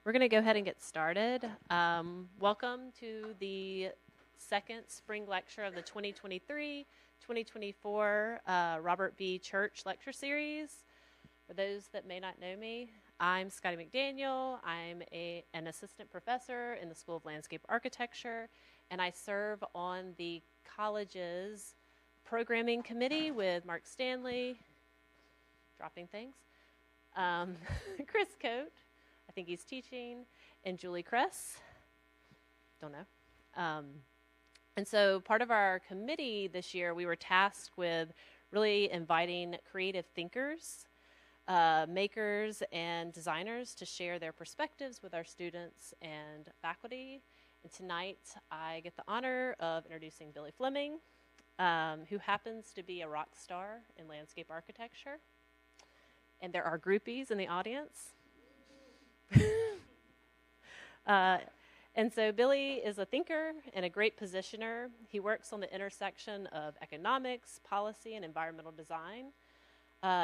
We're going to go ahead and get started. Welcome to the second spring lecture of the 2023-2024 Robert B. Church Lecture Series. For those that may not know me, I'm Scotty McDaniel. I'm an assistant professor in the School of Landscape Architecture, and I serve on the college's programming committee with Mark Stanley, dropping things, Chris Coate, I think he's teaching, and Julie Kress, don't know. And so part of our committee this year, we were tasked with really inviting creative thinkers, makers, and designers to share their perspectives with our students and faculty. And tonight, I get the honor of introducing Billy Fleming, who happens to be a rock star in landscape architecture. And there are groupies in the audience. And so Billy is a thinker and a great positioner. He works on the intersection of economics, policy, and environmental design.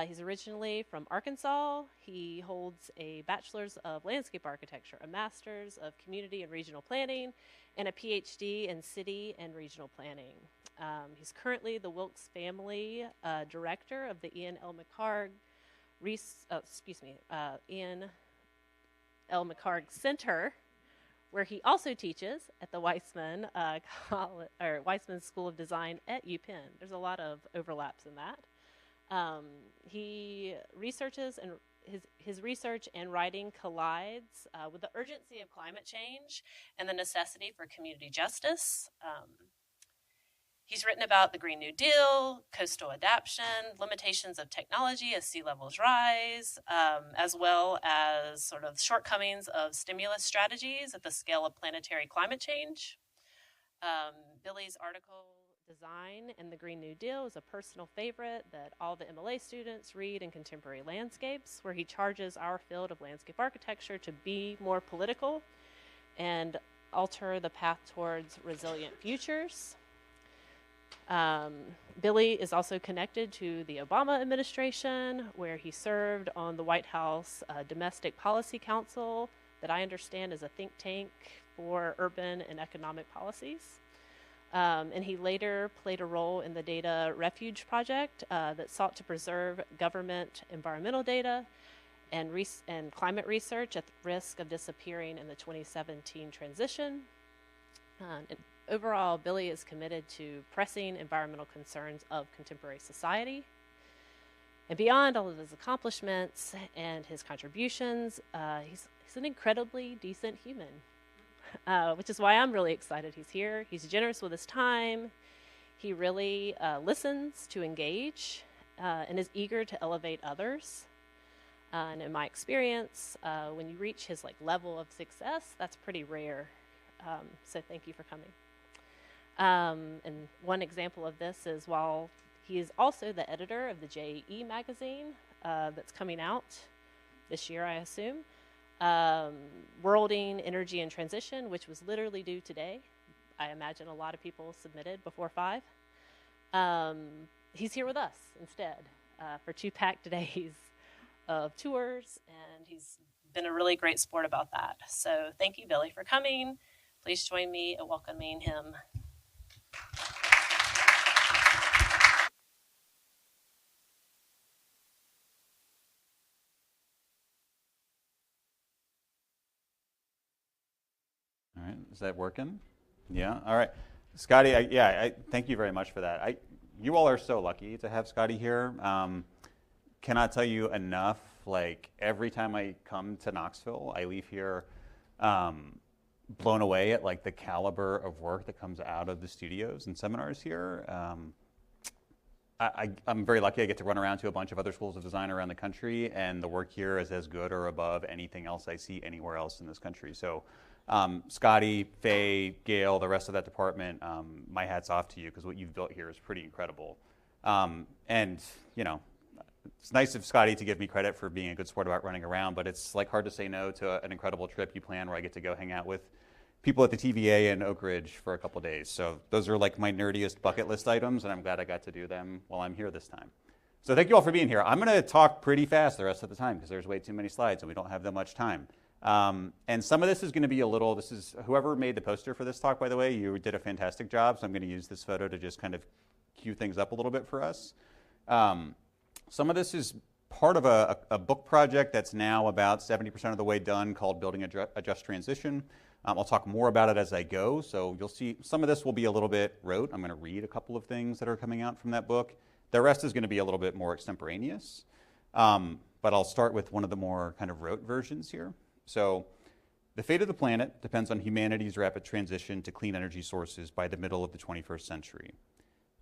He's originally from Arkansas. He holds a bachelor's of landscape architecture, a master's of community and regional planning, and a PhD in city and regional planning. He's currently the Wilks Family Director of the Ian L. McHarg Center, where he also teaches at the Weitzman Weitzman School of Design at UPenn. There's a lot of overlaps in that. He researches, and his research and writing collides with the urgency of climate change and the necessity for community justice. He's written about the Green New Deal, coastal adaptation, limitations of technology as sea levels rise, as well as sort of shortcomings of stimulus strategies at the scale of planetary climate change. Billy's article, Design and the Green New Deal, is a personal favorite that all the MLA students read in Contemporary Landscapes, where he charges our field of landscape architecture to be more political and alter the path towards resilient futures. Billy is also connected to the Obama administration, where he served on the White House Domestic Policy Council, that I understand is a think tank for urban and economic policies. And he later played a role in the Data Refuge project that sought to preserve government environmental data and climate research at the risk of disappearing in the 2017 transition. Overall, Billy is committed to pressing environmental concerns of contemporary society. And beyond all of his accomplishments and his contributions, he's an incredibly decent human, which is why I'm really excited he's here. He's generous with his time. He really listens to engage and is eager to elevate others. And in my experience, when you reach his level of success, that's pretty rare. So thank you for coming. And one example of this is while he is also the editor of the JE magazine that's coming out this year, I assume, Worlding Energy and Transition, which was literally due today. I imagine a lot of people submitted before 5. He's here with us instead for 2 packed days of tours, and he's been a really great sport about that. So thank you, Billy, for coming. Please join me in welcoming him. All right, is that working? Yeah, all right. Scotty, I thank you very much for that. You all are so lucky to have Scotty here. Cannot tell you enough. Every time I come to Knoxville, I leave here blown away at the caliber of work that comes out of the studios and seminars here. I'm very lucky I get to run around to a bunch of other schools of design around the country, and the work here is as good or above anything else I see anywhere else in this country. So Scotty, Faye, Gail, the rest of that department, my hat's off to you, because what you've built here is pretty incredible. And, it's nice of Scotty to give me credit for being a good sport about running around, but it's hard to say no to an incredible trip you plan where I get to go hang out with people at the TVA in Oak Ridge for a couple days. So those are my nerdiest bucket list items, and I'm glad I got to do them while I'm here this time. So thank you all for being here. I'm going to talk pretty fast the rest of the time because there's way too many slides and we don't have that much time. And some of this is going to be a little, this is, whoever made the poster for this talk, by the way, you did a fantastic job, so I'm going to use this photo to just kind of cue things up a little bit for us. Some of this is part of a book project that's now about 70% of the way done called Building a Just Transition. I'll talk more about it as I go, so you'll see some of this will be a little bit rote. I'm going to read a couple of things that are coming out from that book. The rest is going to be a little bit more extemporaneous, but I'll start with one of the more kind of rote versions here. So, the fate of the planet depends on humanity's rapid transition to clean energy sources by the middle of the 21st century.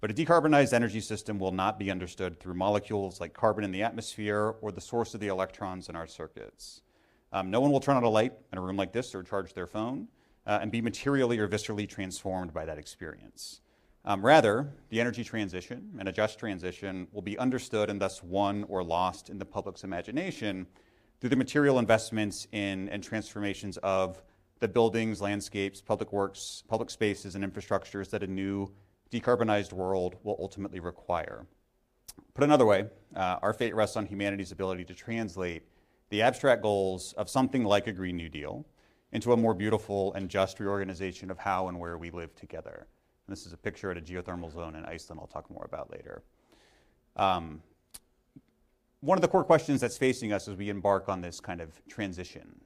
But a decarbonized energy system will not be understood through molecules like carbon in the atmosphere or the source of the electrons in our circuits. No one will turn on a light in a room like this or charge their phone and be materially or viscerally transformed by that experience. Rather, the energy transition and a just transition will be understood and thus won or lost in the public's imagination through the material investments in and transformations of the buildings, landscapes, public works, public spaces, and infrastructures that a new decarbonized world will ultimately require. Put another way, our fate rests on humanity's ability to translate the abstract goals of something like a Green New Deal into a more beautiful and just reorganization of how and where we live together. And this is a picture at a geothermal zone in Iceland I'll talk more about later. One of the core questions that's facing us as we embark on this kind of transition,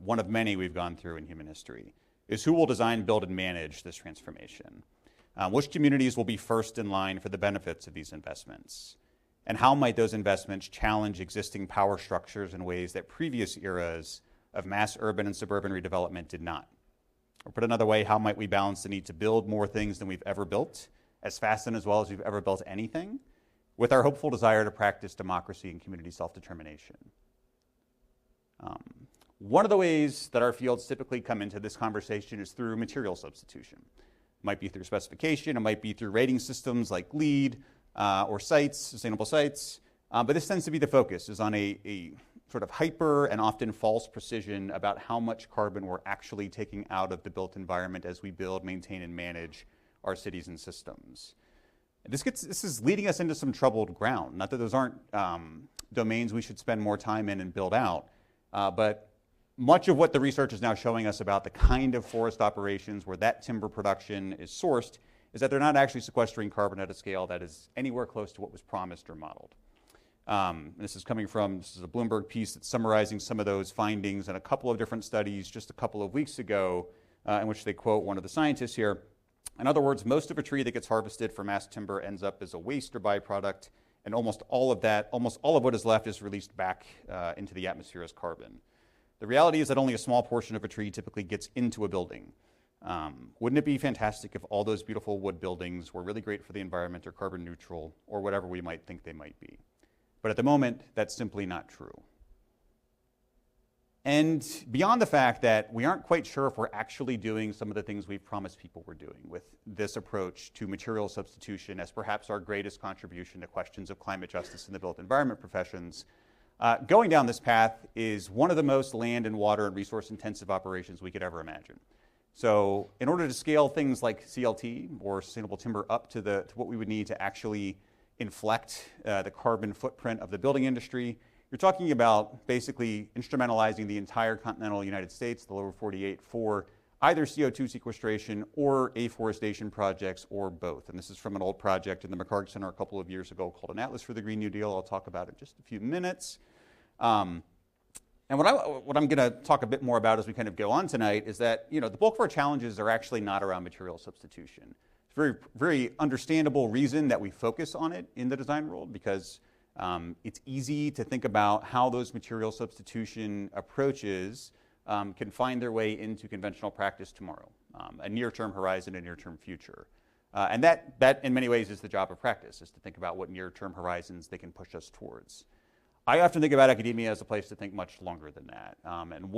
one of many we've gone through in human history, is who will design, build, and manage this transformation? Which communities will be first in line for the benefits of these investments? And how might those investments challenge existing power structures in ways that previous eras of mass urban and suburban redevelopment did not? Or put another way, how might we balance the need to build more things than we've ever built, as fast and as well as we've ever built anything, with our hopeful desire to practice democracy and community self-determination? One of the ways that our fields typically come into this conversation is through material substitution. It might be through specification, it might be through rating systems like LEED or sites, sustainable sites, but this tends to be the focus, is on a sort of hyper and often false precision about how much carbon we're actually taking out of the built environment as we build, maintain, and manage our cities and systems. This is leading us into some troubled ground. Not that those aren't domains we should spend more time in and build out, but much of what the research is now showing us about the kind of forest operations where that timber production is sourced is that they're not actually sequestering carbon at a scale that is anywhere close to what was promised or modeled. This is a Bloomberg piece that's summarizing some of those findings in a couple of different studies just a couple of weeks ago, in which they quote one of the scientists here. In other words, most of a tree that gets harvested for mass timber ends up as a waste or byproduct, and almost all of what is left is released back into the atmosphere as carbon. The reality is that only a small portion of a tree typically gets into a building. Wouldn't it be fantastic if all those beautiful wood buildings were really great for the environment or carbon neutral or whatever we might think they might be? But at the moment, that's simply not true. And beyond the fact that we aren't quite sure if we're actually doing some of the things we've promised people we're doing with this approach to material substitution as perhaps our greatest contribution to questions of climate justice in the built environment professions, going down this path is one of the most land and water and resource intensive operations we could ever imagine. So in order to scale things like CLT or sustainable timber up to what we would need to actually inflect the carbon footprint of the building industry, you're talking about basically instrumentalizing the entire continental United States, the lower 48, for either CO2 sequestration or afforestation projects or both. And this is from an old project in the McHarg Center a couple of years ago called An Atlas for the Green New Deal. I'll talk about it in just a few minutes. And what I'm going to talk a bit more about as we kind of go on tonight is that, the bulk of our challenges are actually not around material substitution. It's a very, very understandable reason that we focus on it in the design world, because it's easy to think about how those material substitution approaches can find their way into conventional practice tomorrow, a near-term horizon, a near-term future. And that in many ways is the job of practice, is to think about what near-term horizons they can push us towards. I often think about academia as a place to think much longer than that, and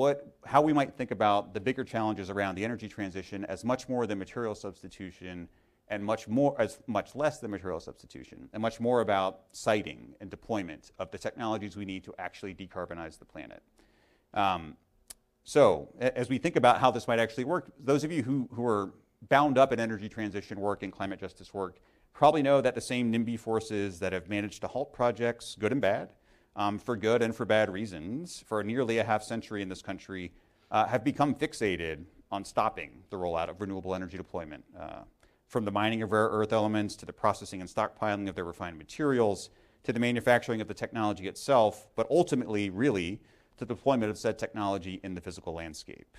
how we might think about the bigger challenges around the energy transition as much more than material substitution, and much less than material substitution, and much more about siting and deployment of the technologies we need to actually decarbonize the planet. So as we think about how this might actually work, those of you who are bound up in energy transition work and climate justice work probably know that the same NIMBY forces that have managed to halt projects, good and bad, for good and for bad reasons, for nearly a half century in this country, have become fixated on stopping the rollout of renewable energy deployment, from the mining of rare earth elements to the processing and stockpiling of their refined materials to the manufacturing of the technology itself, but ultimately, really, to the deployment of said technology in the physical landscape.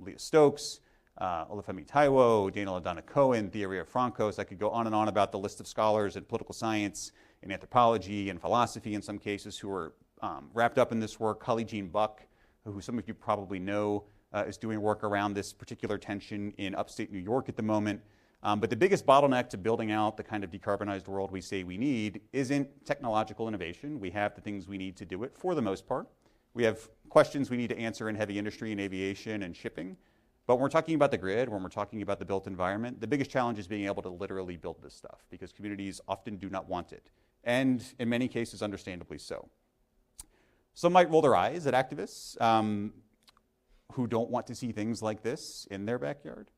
Leah Stokes, Olufemi Taiwo, Dana LaDonna Cohen, Theoria Francos. I could go on and on about the list of scholars in political science, in anthropology, and philosophy in some cases who are wrapped up in this work. Holly Jean Buck, who some of you probably know, is doing work around this particular tension in upstate New York at the moment. But the biggest bottleneck to building out the kind of decarbonized world we say we need isn't technological innovation. We have the things we need to do it for the most part. We have questions we need to answer in heavy industry and aviation and shipping. But when we're talking about the grid, when we're talking about the built environment, the biggest challenge is being able to literally build this stuff because communities often do not want it. And in many cases, understandably so. Some might roll their eyes at activists who don't want to see things like this in their backyard.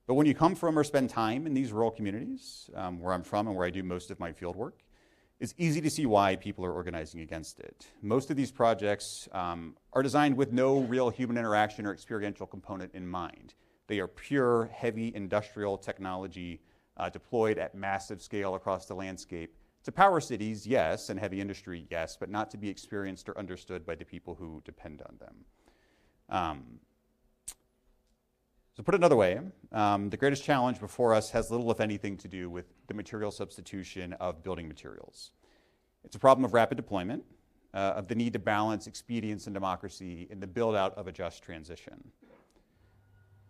But when you come from or spend time in these rural communities, where I'm from and where I do most of my field work, it's easy to see why people are organizing against it. Most of these projects are designed with no real human interaction or experiential component in mind. They are pure, heavy industrial technology deployed at massive scale across the landscape to power cities, yes, and heavy industry, yes, but not to be experienced or understood by the people who depend on them. So put another way, the greatest challenge before us has little, if anything, to do with the material substitution of building materials. It's a problem of rapid deployment, of the need to balance expedience and democracy in the build-out of a just transition.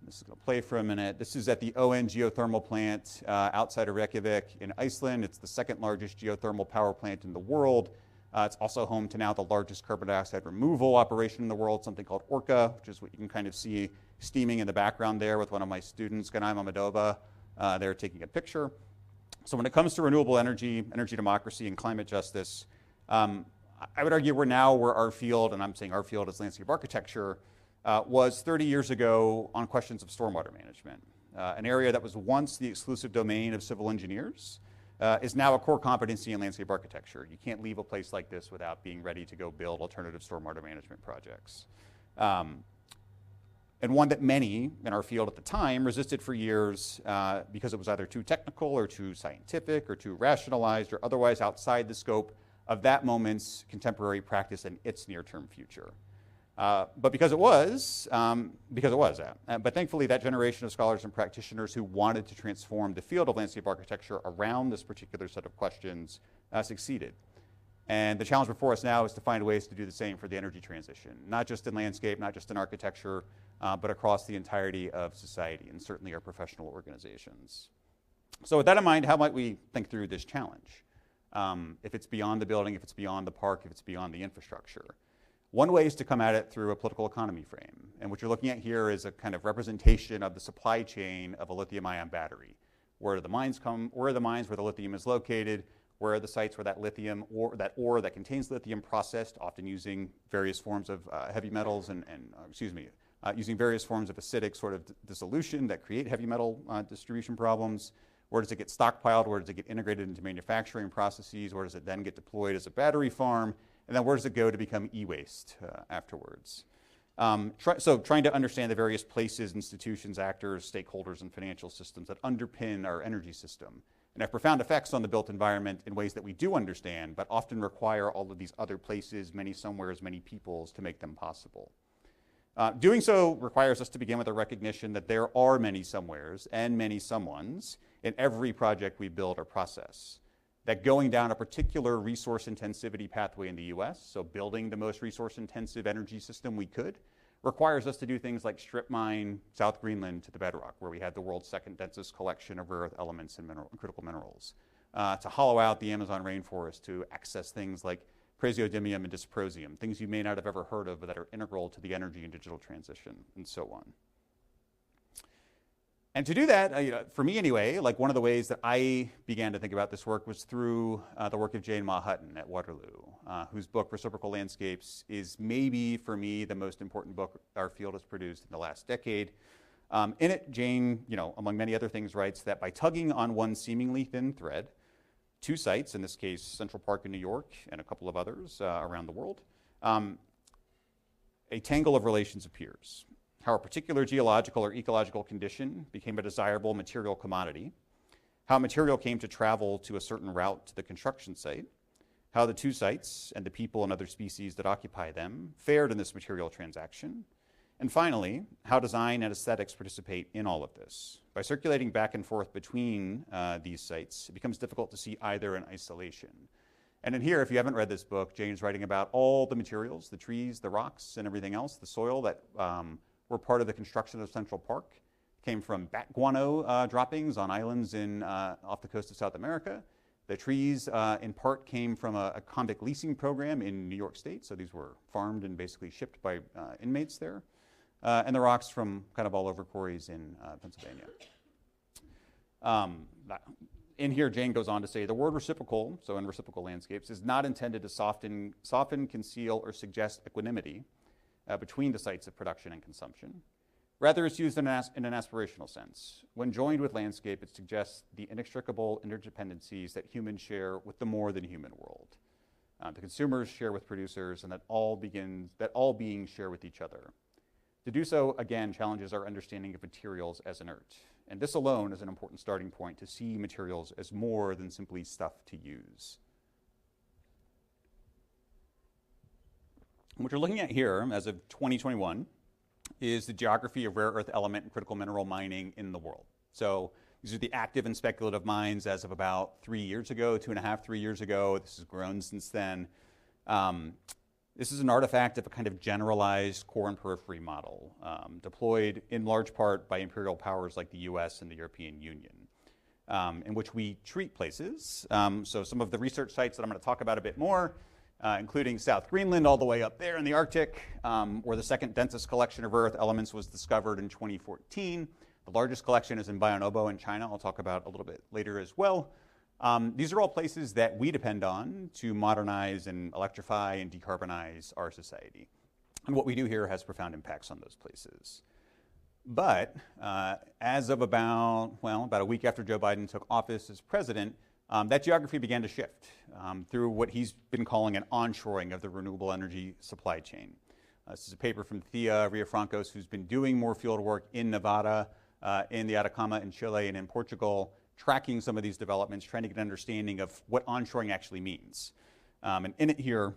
This is going to play for a minute. This is at the ON geothermal plant outside of Reykjavik in Iceland. It's the second largest geothermal power plant in the world. It's also home to now the largest carbon dioxide removal operation in the world, something called Orca, which is what you can kind of see steaming in the background there with one of my students, Ganai Mamadova, there taking a picture. So when it comes to renewable energy, energy democracy, and climate justice, I would argue we're now where our field, and I'm saying our field as landscape architecture, was 30 years ago on questions of stormwater management. An area that was once the exclusive domain of civil engineers is now a core competency in landscape architecture. You can't leave a place like this without being ready to go build alternative stormwater management projects. And one that many in our field at the time resisted for years because it was either too technical or too scientific or too rationalized or otherwise outside the scope of that moment's contemporary practice and its near-term future. But because it was. But thankfully, that generation of scholars and practitioners who wanted to transform the field of landscape architecture around this particular set of questions succeeded. And the challenge before us now is to find ways to do the same for the energy transition, not just in landscape, not just in architecture, but across the entirety of society and certainly our professional organizations. So with that in mind, how might we think through this challenge? If it's beyond the building, if it's beyond the park, if it's beyond the infrastructure. One way is to come at it through a political economy frame. And what you're looking at here is a kind of representation of the supply chain of a lithium-ion battery. Where do the mines come? Where are the mines where the lithium is located? Where are the sites where that lithium or that ore that contains lithium processed, often using various forms of heavy metals using various forms of acidic sort of dissolution that create heavy metal distribution problems? Where does it get stockpiled? Where does it get integrated into manufacturing processes? Where does it then get deployed as a battery farm? And then where does it go to become e-waste afterwards? So trying to understand the various places, institutions, actors, stakeholders, and financial systems that underpin our energy system and have profound effects on the built environment in ways that we do understand, but often require all of these other places, many somewheres, many peoples to make them possible. Doing so requires us to begin with a recognition that there are many somewheres and many someones in every project we build or process. That going down a particular resource intensivity pathway in the US, so building the most resource intensive energy system we could, requires us to do things like strip mine South Greenland to the bedrock, where we had the world's second densest collection of rare earth elements and critical minerals, to hollow out the Amazon rainforest to access things like praseodymium and dysprosium, things you may not have ever heard of but that are integral to the energy and digital transition, and so on. And to do that, for me anyway, like one of the ways that I began to think about this work was through the work of Jane Ma Hutton at Waterloo, whose book Reciprocal Landscapes is maybe, for me, the most important book our field has produced in the last decade. In it, Jane, among many other things, writes that by tugging on one seemingly thin thread, two sites, in this case Central Park in New York and a couple of others around the world, a tangle of relations appears. how a particular geological or ecological condition became a desirable material commodity, how material came to travel to a certain route to the construction site, how the two sites and the people and other species that occupy them fared in this material transaction, and finally, how design and aesthetics participate in all of this. By circulating back and forth between these sites, it becomes difficult to see either in isolation. And in here, if you haven't read this book, Jane's writing about all the materials, the trees, the rocks, and everything else, the soil that were part of the construction of Central Park, came from bat guano droppings on islands off the coast of South America. The trees, in part, came from a convict leasing program in New York State, so these were farmed and basically shipped by inmates there. And the rocks from kind of all over quarries in Pennsylvania. In here, Jane goes on to say, the word reciprocal, so in reciprocal landscapes, is not intended to soften, conceal, or suggest equanimity between the sites of production and consumption. Rather, it's used in an aspirational sense. When joined with landscape, it suggests the inextricable interdependencies that humans share with the more than human world. The consumers share with producers, and that all beings share with each other. To do so, again, challenges our understanding of materials as inert. And this alone is an important starting point to see materials as more than simply stuff to use. What you're looking at here, as of 2021, is the geography of rare earth element and critical mineral mining in the world. So these are the active and speculative mines as of about 3 years ago, 2.5, 3 years ago. This has grown since then. This is an artifact of a kind of generalized core and periphery model, deployed in large part by imperial powers like the US and the European Union, in which we treat places. So some of the research sites that I'm going to talk about a bit more, including South Greenland all the way up there in the Arctic, where the second densest collection of rare earth elements was discovered in 2014. The largest collection is in Bayonobo in China. I'll talk about a little bit later as well. These are all places that we depend on to modernize and electrify and decarbonize our society. And what we do here has profound impacts on those places. But as of about a week after Joe Biden took office as president, that geography began to shift through what he's been calling an onshoring of the renewable energy supply chain. This is a paper from Thea Riafrancos, who's been doing more field work in Nevada, in the Atacama in Chile, and in Portugal, tracking some of these developments, trying to get an understanding of what onshoring actually means. And in it here,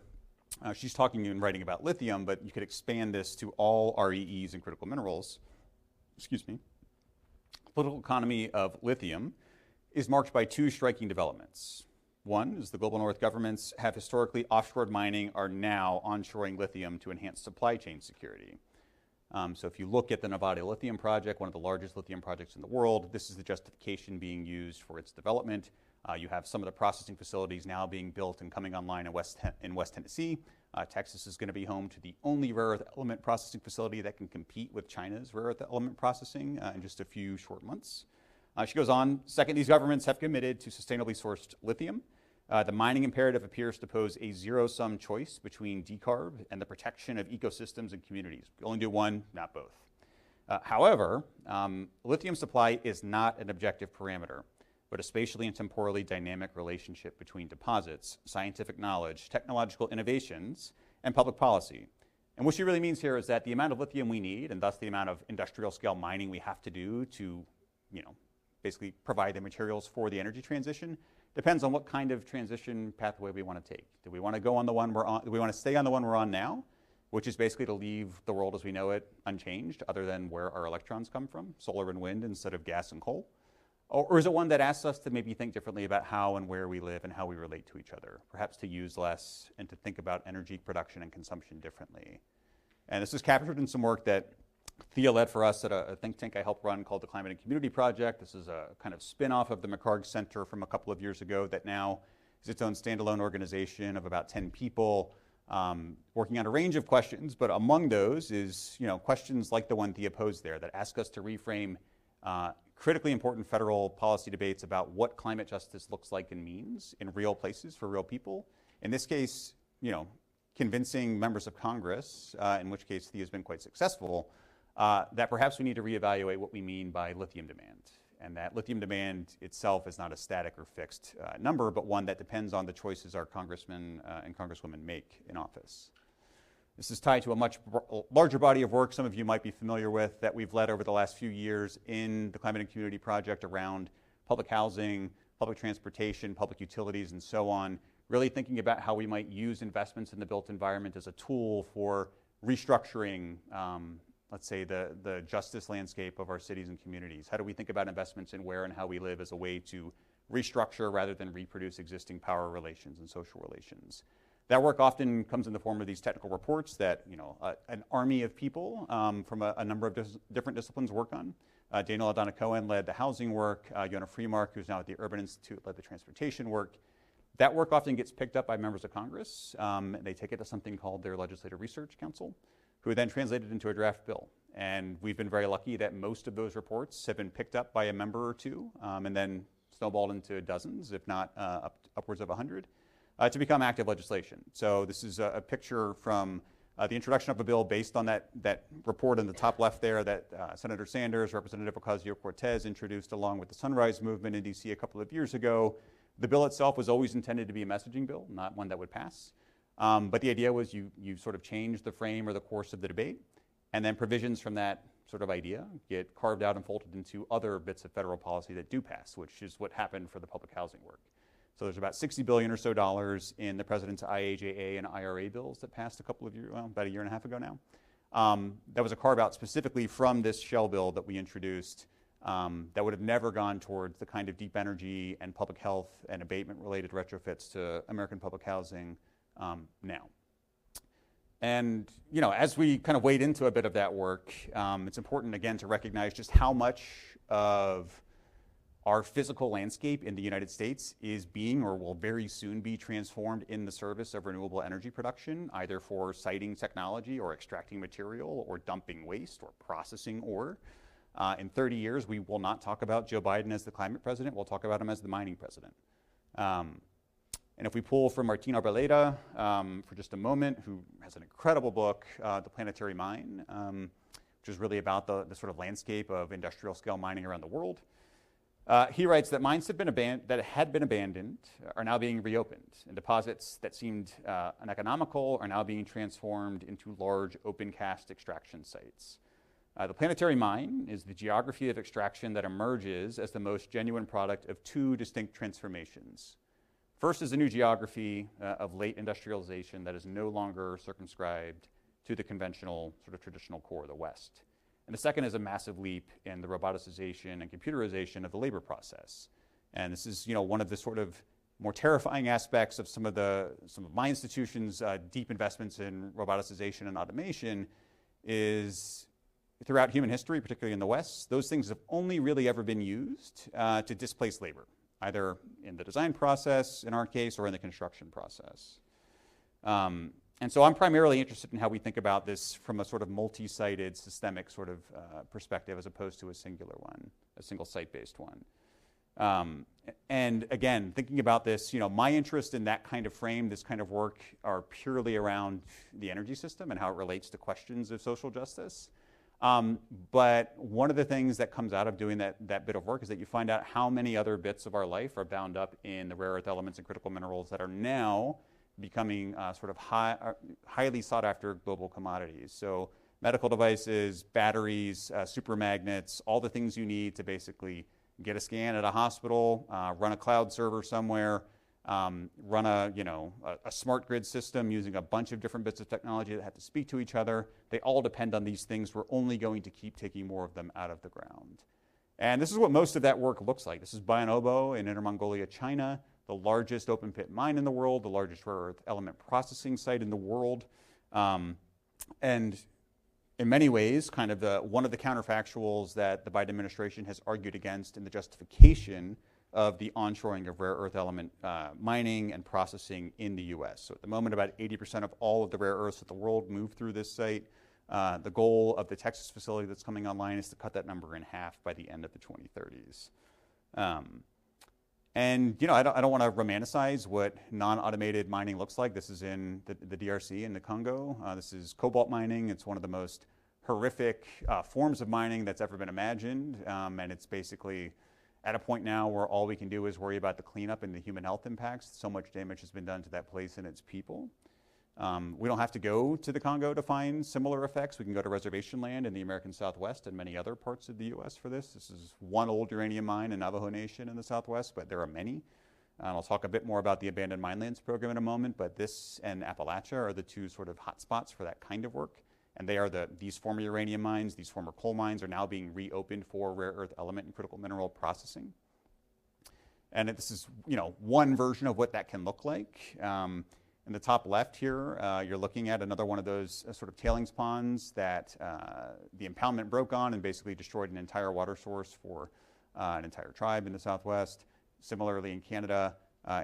she's talking and writing about lithium, but you could expand this to all REEs and critical minerals. Excuse me. The political economy of lithium is marked by two striking developments. One is the global north governments have historically offshored mining, are now onshoring lithium to enhance supply chain security. So if you look at the Nevada Lithium Project, one of the largest lithium projects in the world, this is the justification being used for its development. You have some of the processing facilities now being built and coming online in West Tennessee. Texas is going to be home to the only rare earth element processing facility that can compete with China's rare earth element processing in just a few short months. She goes on, second, these governments have committed to sustainably sourced lithium. The mining imperative appears to pose a zero-sum choice between decarb and the protection of ecosystems and communities. You only do one, not both. However, lithium supply is not an objective parameter, but a spatially and temporally dynamic relationship between deposits, scientific knowledge, technological innovations, and public policy. And what she really means here is that the amount of lithium we need, and thus the amount of industrial scale mining we have to do to, basically provide the materials for the energy transition, depends on what kind of transition pathway we want to take. Do we want to go on the one we're on? Do we want to stay on the one we're on now, which is basically to leave the world as we know it unchanged, other than where our electrons come from, solar and wind instead of gas and coal? Or is it one that asks us to maybe think differently about how and where we live and how we relate to each other, perhaps to use less and to think about energy production and consumption differently? And this is captured in some work that Thea led for us at a think tank I helped run called the Climate and Community Project. This is a kind of spin-off of the McHarg Center from a couple of years ago that now is its own standalone organization of about 10 people working on a range of questions, but among those is questions like the one Thea posed there that ask us to reframe critically important federal policy debates about what climate justice looks like and means in real places for real people. In this case, convincing members of Congress, in which case Thea has been quite successful, that perhaps we need to reevaluate what we mean by lithium demand, and that lithium demand itself is not a static or fixed number, but one that depends on the choices our congressmen and congresswomen make in office. This is tied to a much larger body of work some of you might be familiar with that we've led over the last few years in the Climate and Community Project around public housing, public transportation, public utilities, and so on, really thinking about how we might use investments in the built environment as a tool for restructuring, let's say, the justice landscape of our cities and communities. How do we think about investments in where and how we live as a way to restructure rather than reproduce existing power relations and social relations? That work often comes in the form of these technical reports that an army of people from a number of different disciplines work on. Daniel Aldana Cohen led the housing work. Yona Freemark, who's now at the Urban Institute, led the transportation work. That work often gets picked up by members of Congress. They take it to something called their Legislative Research Council, who then translate it into a draft bill. And we've been very lucky that most of those reports have been picked up by a member or two and then snowballed into dozens, if not upwards of 100. To become active legislation. So this is a picture from the introduction of a bill based on that report in the top left there that Senator Sanders, Representative Ocasio-Cortez introduced along with the Sunrise Movement in DC a couple of years ago. The bill itself was always intended to be a messaging bill, not one that would pass. But the idea was you sort of change the frame or the course of the debate, and then provisions from that sort of idea get carved out and folded into other bits of federal policy that do pass, which is what happened for the public housing work. So there's about $60 billion or so in the president's IAJA and IRA bills that passed about a year and a half ago now. That was a carve out specifically from this shell bill that we introduced that would have never gone towards the kind of deep energy and public health and abatement related retrofits to American public housing now. And as we kind of wade into a bit of that work, it's important again to recognize just how much of our physical landscape in the United States is being or will very soon be transformed in the service of renewable energy production, either for siting technology or extracting material or dumping waste or processing ore. In 30 years, we will not talk about Joe Biden as the climate president. We'll talk about him as the mining president. And if we pull from Martín Arboleda for just a moment, who has an incredible book, The Planetary Mine, which is really about the sort of landscape of industrial scale mining around the world. He writes that mines that had been abandoned are now being reopened, and deposits that seemed uneconomical are now being transformed into large open cast extraction sites. The planetary mine is the geography of extraction that emerges as the most genuine product of two distinct transformations. First is a new geography of late industrialization that is no longer circumscribed to the conventional, sort of traditional core of the West. And the second is a massive leap in the roboticization and computerization of the labor process. And this is, one of the sort of more terrifying aspects of some of my institutions' deep investments in roboticization and automation is throughout human history, particularly in the West, those things have only really ever been used to displace labor, either in the design process, in our case, or in the construction process. And so I'm primarily interested in how we think about this from a sort of multi-sided, systemic sort of perspective as opposed to a singular one, a single site-based one. And again, thinking about this, my interest in that kind of frame, this kind of work, are purely around the energy system and how it relates to questions of social justice. But one of the things that comes out of doing that bit of work is that you find out how many other bits of our life are bound up in the rare earth elements and critical minerals that are now becoming sort of highly sought after global commodities. So medical devices, batteries, supermagnets, all the things you need to basically get a scan at a hospital, run a cloud server somewhere, run a smart grid system using a bunch of different bits of technology that have to speak to each other. They all depend on these things. We're only going to keep taking more of them out of the ground. And this is what most of that work looks like. This is Bayan Obo in Inner Mongolia, China, the largest open pit mine in the world, the largest rare earth element processing site in the world. And in many ways, kind of one of the counterfactuals that the Biden administration has argued against in the justification of the onshoring of rare earth element mining and processing in the US. So at the moment, about 80% of all of the rare earths of the world move through this site. The goal of the Texas facility that's coming online is to cut that number in half by the end of the 2030s. And I don't want to romanticize what non-automated mining looks like. This is in the DRC in the Congo. This is cobalt mining. It's one of the most horrific forms of mining that's ever been imagined. And it's basically at a point now where all we can do is worry about the cleanup and the human health impacts. So much damage has been done to that place and its people. We don't have to go to the Congo to find similar effects. We can go to reservation land in the American Southwest and many other parts of the U.S. for this. This is one old uranium mine in Navajo Nation in the Southwest, but there are many. And I'll talk a bit more about the Abandoned Minelands program in a moment, but this and Appalachia are the two sort of hotspots for that kind of work. And they are these former uranium mines, these former coal mines are now being reopened for rare earth element and critical mineral processing. And this is, one version of what that can look like. In the top left here, you're looking at another one of those sort of tailings ponds that the impoundment broke on and basically destroyed an entire water source for an entire tribe in the Southwest. Similarly in Canada,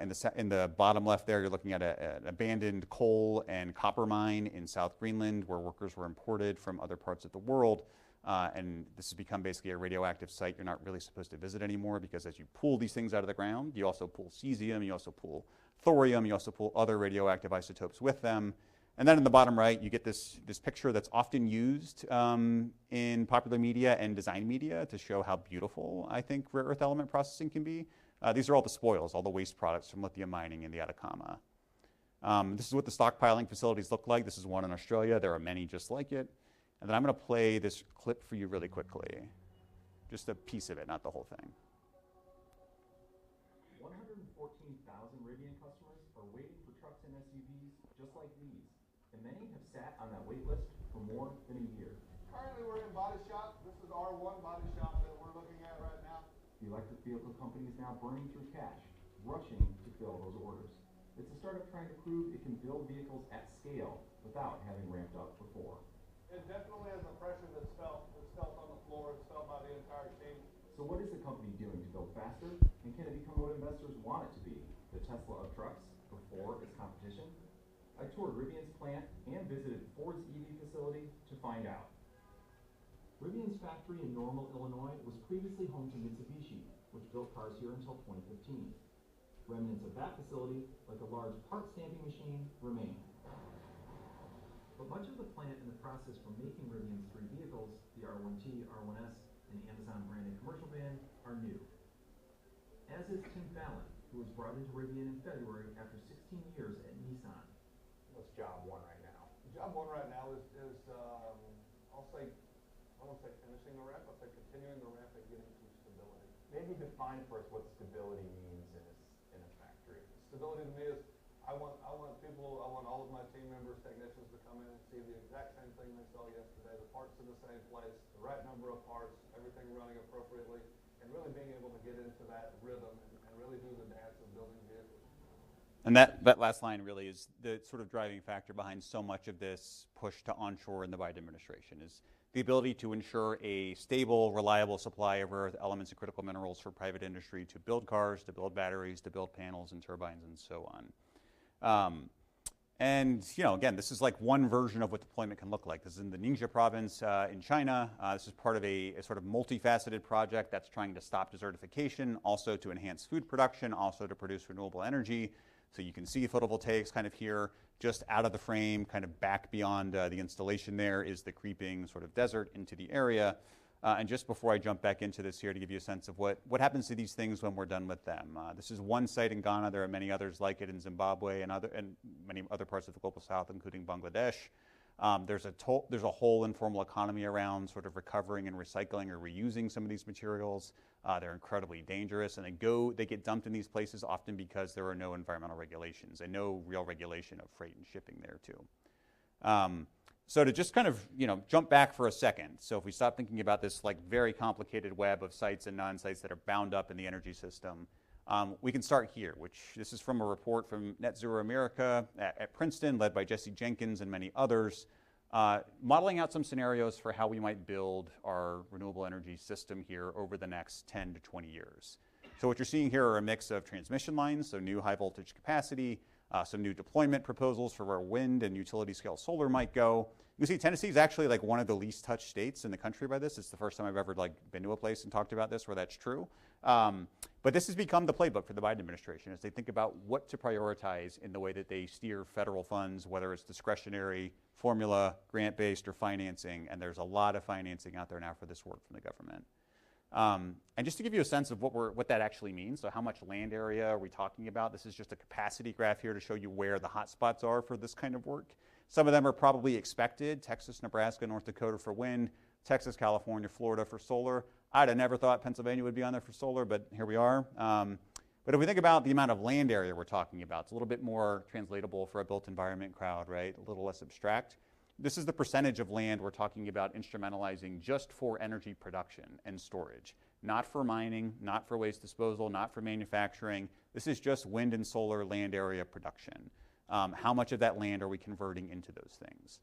in the bottom left there, you're looking at an abandoned coal and copper mine in South Greenland where workers were imported from other parts of the world. And this has become basically a radioactive site you're not really supposed to visit anymore because as you pull these things out of the ground, you also pull cesium, you also pull thorium, you also pull other radioactive isotopes with them. And then in the bottom right, you get this picture that's often used in popular media and design media to show how beautiful I think rare earth element processing can be. These are all the spoils, all the waste products from lithium mining in the Atacama. This is what the stockpiling facilities look like. This is one in Australia. There are many just like it. And then I'm going to play this clip for you really quickly. Just a piece of it, not the whole thing. 114,000 Rivian customers are waiting for trucks and SUVs just like these. And many have sat on that wait list for more than a year. Currently we're in body shop. This is our one body shop that we're looking at right now. The electric vehicle company is now burning through cash, rushing to fill those orders. It's a startup trying to prove it can build vehicles at scale without having ramped up before. It definitely has a pressure that's felt. It's felt on the floor. It's felt by the entire team. So what is the company doing to build faster? And can it become what investors want it to be? The Tesla of trucks before its competition? I toured Rivian's plant and visited Ford's EV facility to find out. Rivian's factory in Normal, Illinois was previously home to Mitsubishi, which built cars here until 2015. Remnants of that facility, like a large part stamping machine, remain. But much of the plant and the process for making Rivian's three vehicles, the R1T, R1S, and Amazon-branded commercial van, are new. As is Tim Fallon, who was brought into Rivian in February after 16 years at Nissan. What's job one right now? Job one right now is I won't say finishing the ramp, I'll say continuing the ramp and getting to stability. Maybe define for us what stability means in a factory. Stability to me is I want all of my team members, technicians to come in and see the exact same thing they saw yesterday, the parts in the same place, the right number of parts, everything running appropriately, and really being able to get into that rhythm and really do the dance of building vehicles. And that last line really is the sort of driving factor behind so much of this push to onshore in the Biden administration is the ability to ensure a stable, reliable supply of rare earth elements and critical minerals for private industry to build cars, to build batteries, to build panels and turbines and so on. And again, this is like one version of what deployment can look like. This is in the Ningxia province in China. This is part of a sort of multifaceted project that's trying to stop desertification, also to enhance food production, also to produce renewable energy. So you can see photovoltaics kind of here, just out of the frame, kind of back beyond the installation there is the creeping sort of desert into the area. And just before I jump back into this here to give you a sense of what happens to these things when we're done with them. This is one site in Ghana. There are many others like it in Zimbabwe and many other parts of the global south, including Bangladesh. There's a whole informal economy around sort of recovering and recycling or reusing some of these materials. They're incredibly dangerous, and they get dumped in these places often because there are no environmental regulations and no real regulation of freight and shipping there too. So to just kind of jump back for a second, so if we stop thinking about this like very complicated web of sites and non-sites that are bound up in the energy system, we can start here, which this is from a report from Net Zero America at Princeton, led by Jesse Jenkins and many others, modeling out some scenarios for how we might build our renewable energy system here over the next 10 to 20 years. So what you're seeing here are a mix of transmission lines, so new high voltage capacity, some new deployment proposals for where wind and utility scale solar might go. You can see Tennessee is actually like one of the least touched states in the country by this. It's the first time I've ever been to a place and talked about this where that's true. But this has become the playbook for the Biden administration as they think about what to prioritize in the way that they steer federal funds, whether it's discretionary, formula, grant-based, or financing. And there's a lot of financing out there now for this work from the government. And just to give you a sense of what that actually means, so how much land area are we talking about? This is just a capacity graph here to show you where the hot spots are for this kind of work. Some of them are probably expected: Texas, Nebraska, North Dakota for wind, Texas, California, Florida for solar. I'd have never thought Pennsylvania would be on there for solar, but here we are. But if we think about the amount of land area we're talking about, it's a little bit more translatable for a built environment crowd, right? A little less abstract. This is the percentage of land we're talking about instrumentalizing just for energy production and storage. Not for mining, not for waste disposal, not for manufacturing. This is just wind and solar land area production. How much of that land are we converting into those things?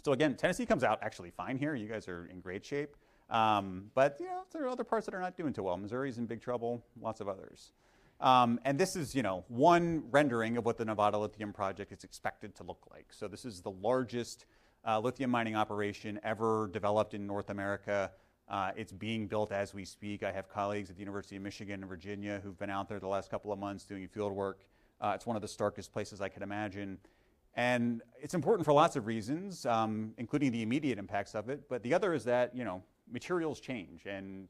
So again, Tennessee comes out actually fine here. You guys are in great shape. But there are other parts that are not doing too well. Missouri's in big trouble, lots of others. And this is, one rendering of what the Nevada Lithium Project is expected to look like. So this is the largest lithium mining operation ever developed in North America. It's being built as we speak. I have colleagues at the University of Michigan and Virginia who've been out there the last couple of months doing field work. It's one of the starkest places I could imagine. And it's important for lots of reasons, including the immediate impacts of it. But the other is that, materials change and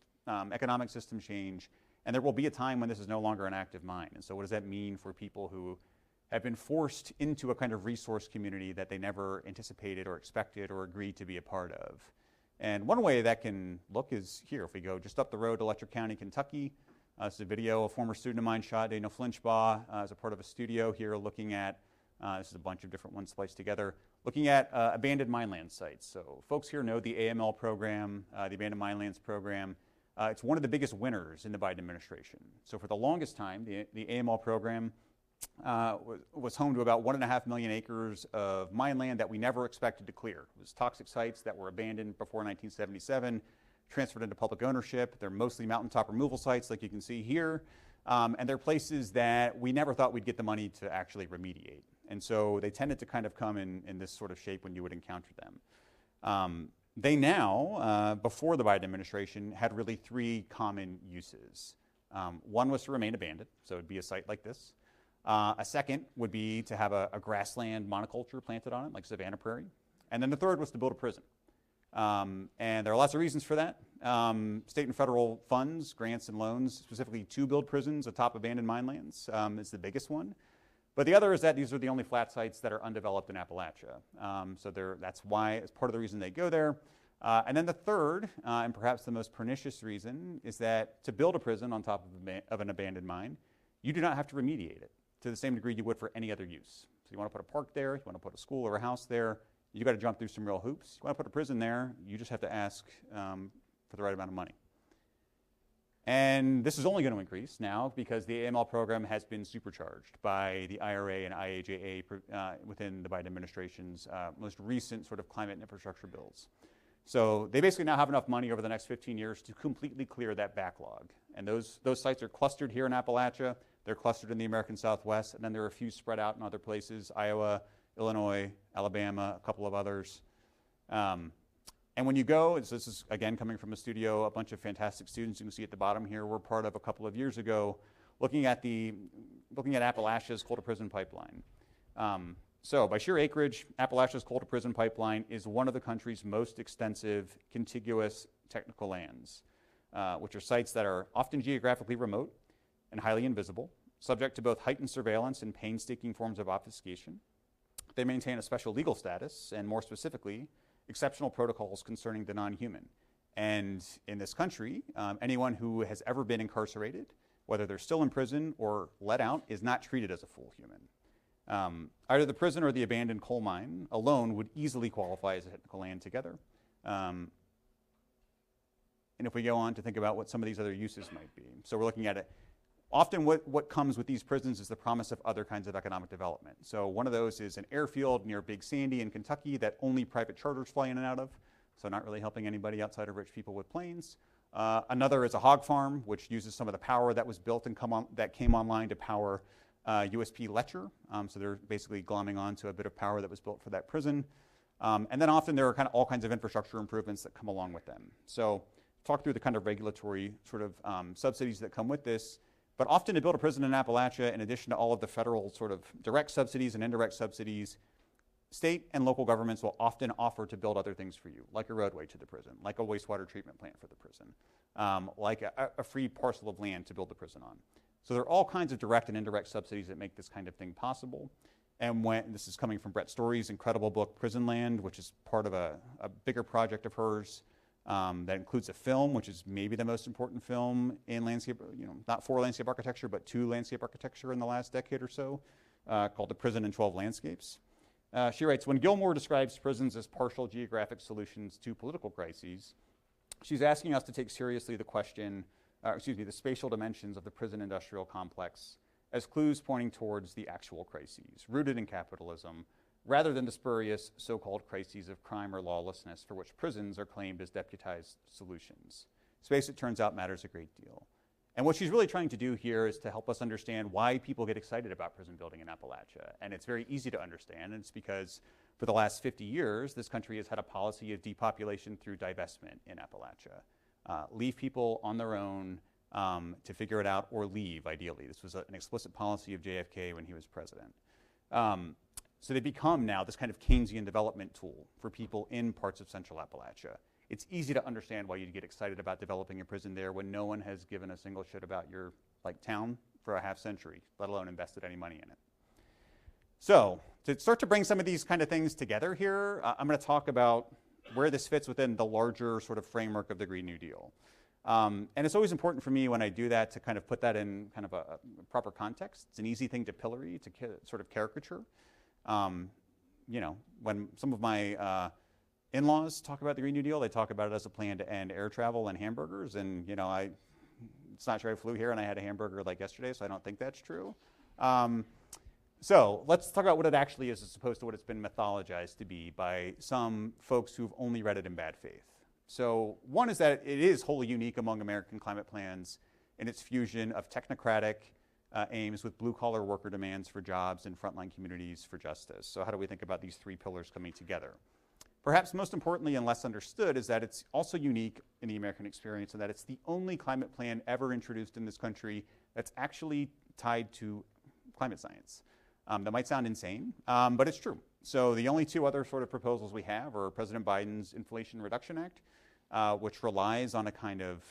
economic systems change. And there will be a time when this is no longer an active mine. And so what does that mean for people who have been forced into a kind of resource community that they never anticipated or expected or agreed to be a part of? And one way that can look is here. If we go just up the road to Letcher County, Kentucky, this is a video a former student of mine shot, Daniel Flinchbaugh, as a part of a studio here looking at, this is a bunch of different ones spliced together, looking at abandoned mineland sites. So folks here know the AML program, the Abandoned Minelands program. It's one of the biggest winners in the Biden administration. So for the longest time, the AML program was home to about 1.5 million acres of mine land that we never expected to clear. It was toxic sites that were abandoned before 1977, transferred into public ownership. They're mostly mountaintop removal sites, like you can see here. And they're places that we never thought we'd get the money to actually remediate. And so they tended to kind of come in this sort of shape when you would encounter them. They now, before the Biden administration, had really three common uses. One was to remain abandoned, so it would be a site like this. A second would be to have a grassland monoculture planted on it, like savanna prairie. And then the third was to build a prison. And there are lots of reasons for that. State and federal funds, grants and loans, specifically to build prisons atop abandoned minelands, is the biggest one. But the other is that these are the only flat sites that are undeveloped in Appalachia. So that's why, it's part of the reason they go there. And then the third, and perhaps the most pernicious reason, is that to build a prison on top of an abandoned mine, you do not have to remediate it to the same degree you would for any other use. So you want to put a park there, you want to put a school or a house there, you got to jump through some real hoops. You want to put a prison there, you just have to ask for the right amount of money. And this is only going to increase now because the AML program has been supercharged by the IRA and IAJA within the Biden administration's most recent sort of climate and infrastructure bills. So they basically now have enough money over the next 15 years to completely clear that backlog. And those sites are clustered here in Appalachia. They're clustered in the American Southwest. And then there are a few spread out in other places, Iowa, Illinois, Alabama, a couple of others. And when you go, this is again coming from a studio, a bunch of fantastic students you can see at the bottom here, we're part of a couple of years ago, looking at Appalachia's coal to prison pipeline. So by sheer acreage, Appalachia's coal to prison pipeline is one of the country's most extensive contiguous technical lands, which are sites that are often geographically remote and highly invisible, subject to both heightened surveillance and painstaking forms of obfuscation. They maintain a special legal status, and more specifically, exceptional protocols concerning the non-human. And in this country, anyone who has ever been incarcerated, whether they're still in prison or let out, is not treated as a full human. Either the prison or the abandoned coal mine alone would easily qualify as a technical land together. And if we go on to think about what some of these other uses might be. So we're looking at it. Often what comes with these prisons is the promise of other kinds of economic development. So one of those is an airfield near Big Sandy in Kentucky that only private charters fly in and out of, so not really helping anybody outside of rich people with planes. Another is a hog farm, which uses some of the power that was built and that came online to power USP Letcher. So they're basically glomming on to a bit of power that was built for that prison. And then often there are kind of all kinds of infrastructure improvements that come along with them. So talk through the kind of regulatory sort of subsidies that come with this. But often to build a prison in Appalachia, in addition to all of the federal sort of direct subsidies and indirect subsidies, state and local governments will often offer to build other things for you, like a roadway to the prison, like a wastewater treatment plant for the prison, like a free parcel of land to build the prison on. So there are all kinds of direct and indirect subsidies that make this kind of thing possible. And when this is coming from Brett Story's incredible book, Prison Land, which is part of a bigger project of hers that includes a film, which is maybe the most important film in landscape, not for landscape architecture, but to landscape architecture in the last decade or so, called The Prison in 12 Landscapes. She writes, when Gilmore describes prisons as partial geographic solutions to political crises, she's asking us to take seriously the question, the spatial dimensions of the prison industrial complex as clues pointing towards the actual crises, rooted in capitalism, rather than the spurious so-called crises of crime or lawlessness for which prisons are claimed as deputized solutions. Space, it turns out, matters a great deal. And what she's really trying to do here is to help us understand why people get excited about prison building in Appalachia. And it's very easy to understand, and it's because for the last 50 years, this country has had a policy of depopulation through divestment in Appalachia. Leave people on their own to figure it out or leave, ideally. This was an explicit policy of JFK when he was president. So they become now this kind of Keynesian development tool for people in parts of central Appalachia. It's easy to understand why you'd get excited about developing a prison there when no one has given a single shit about your town for a half century, let alone invested any money in it. So to start to bring some of these kind of things together here, I'm going to talk about where this fits within the larger sort of framework of the Green New Deal. And it's always important for me when I do that to kind of put that in kind of a proper context. It's an easy thing to pillory, to sort of caricature. When some of my in-laws talk about the Green New Deal, they talk about it as a plan to end air travel and hamburgers. And, it's not true. I flew here and I had a hamburger yesterday, so I don't think that's true. So let's talk about what it actually is as opposed to what it's been mythologized to be by some folks who've only read it in bad faith. So one is that it is wholly unique among American climate plans in its fusion of technocratic aims with blue-collar worker demands for jobs and frontline communities for justice. So how do we think about these three pillars coming together? Perhaps most importantly and less understood is that it's also unique in the American experience and that it's the only climate plan ever introduced in this country that's actually tied to climate science. That might sound insane, but it's true. So the only two other sort of proposals we have are President Biden's Inflation Reduction Act, which relies on a kind of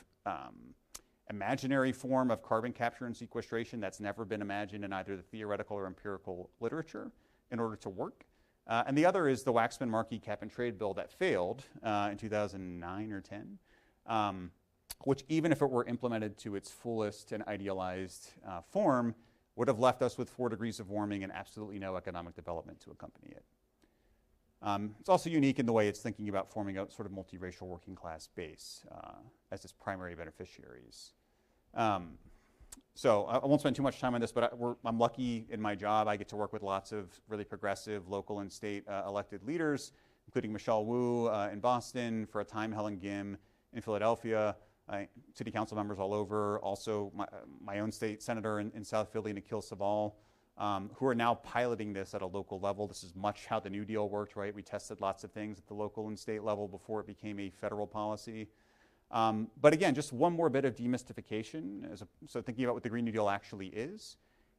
imaginary form of carbon capture and sequestration that's never been imagined in either the theoretical or empirical literature in order to work. And the other is the Weitzman-Markey cap and trade bill that failed in 2009 or 10, which even if it were implemented to its fullest and idealized form, would have left us with 4 degrees of warming and absolutely no economic development to accompany it. It's also unique in the way it's thinking about forming a sort of multiracial working class base as its primary beneficiaries. So I won't spend too much time on this, but I'm lucky in my job. I get to work with lots of really progressive local and state elected leaders, including Michelle Wu in Boston, for a time Helen Gim in Philadelphia, city council members all over, also my own state senator in South Philly, Nikhil Saval, who are now piloting this at a local level. This is much how the New Deal worked, right? We tested lots of things at the local and state level before it became a federal policy. But again, just one more bit of demystification. So thinking about what the Green New Deal actually is.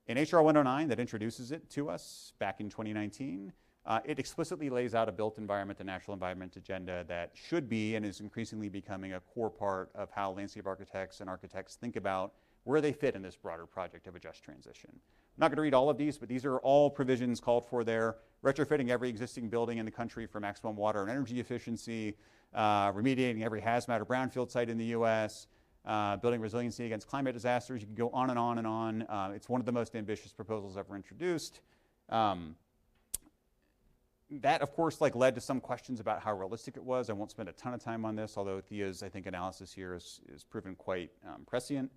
In H.R. 109 that introduces it to us back in 2019, it explicitly lays out a built environment and natural environment agenda that should be and is increasingly becoming a core part of how landscape architects and architects think about where they fit in this broader project of a just transition. I'm not going to read all of these, but these are all provisions called for there, retrofitting every existing building in the country for maximum water and energy efficiency, remediating every hazmat or brownfield site in the U.S., building resiliency against climate disasters. You can go on and on and on. It's one of the most ambitious proposals ever introduced. That, of course, led to some questions about how realistic it was. I won't spend a ton of time on this, although Thea's, I think, analysis here is proven quite prescient.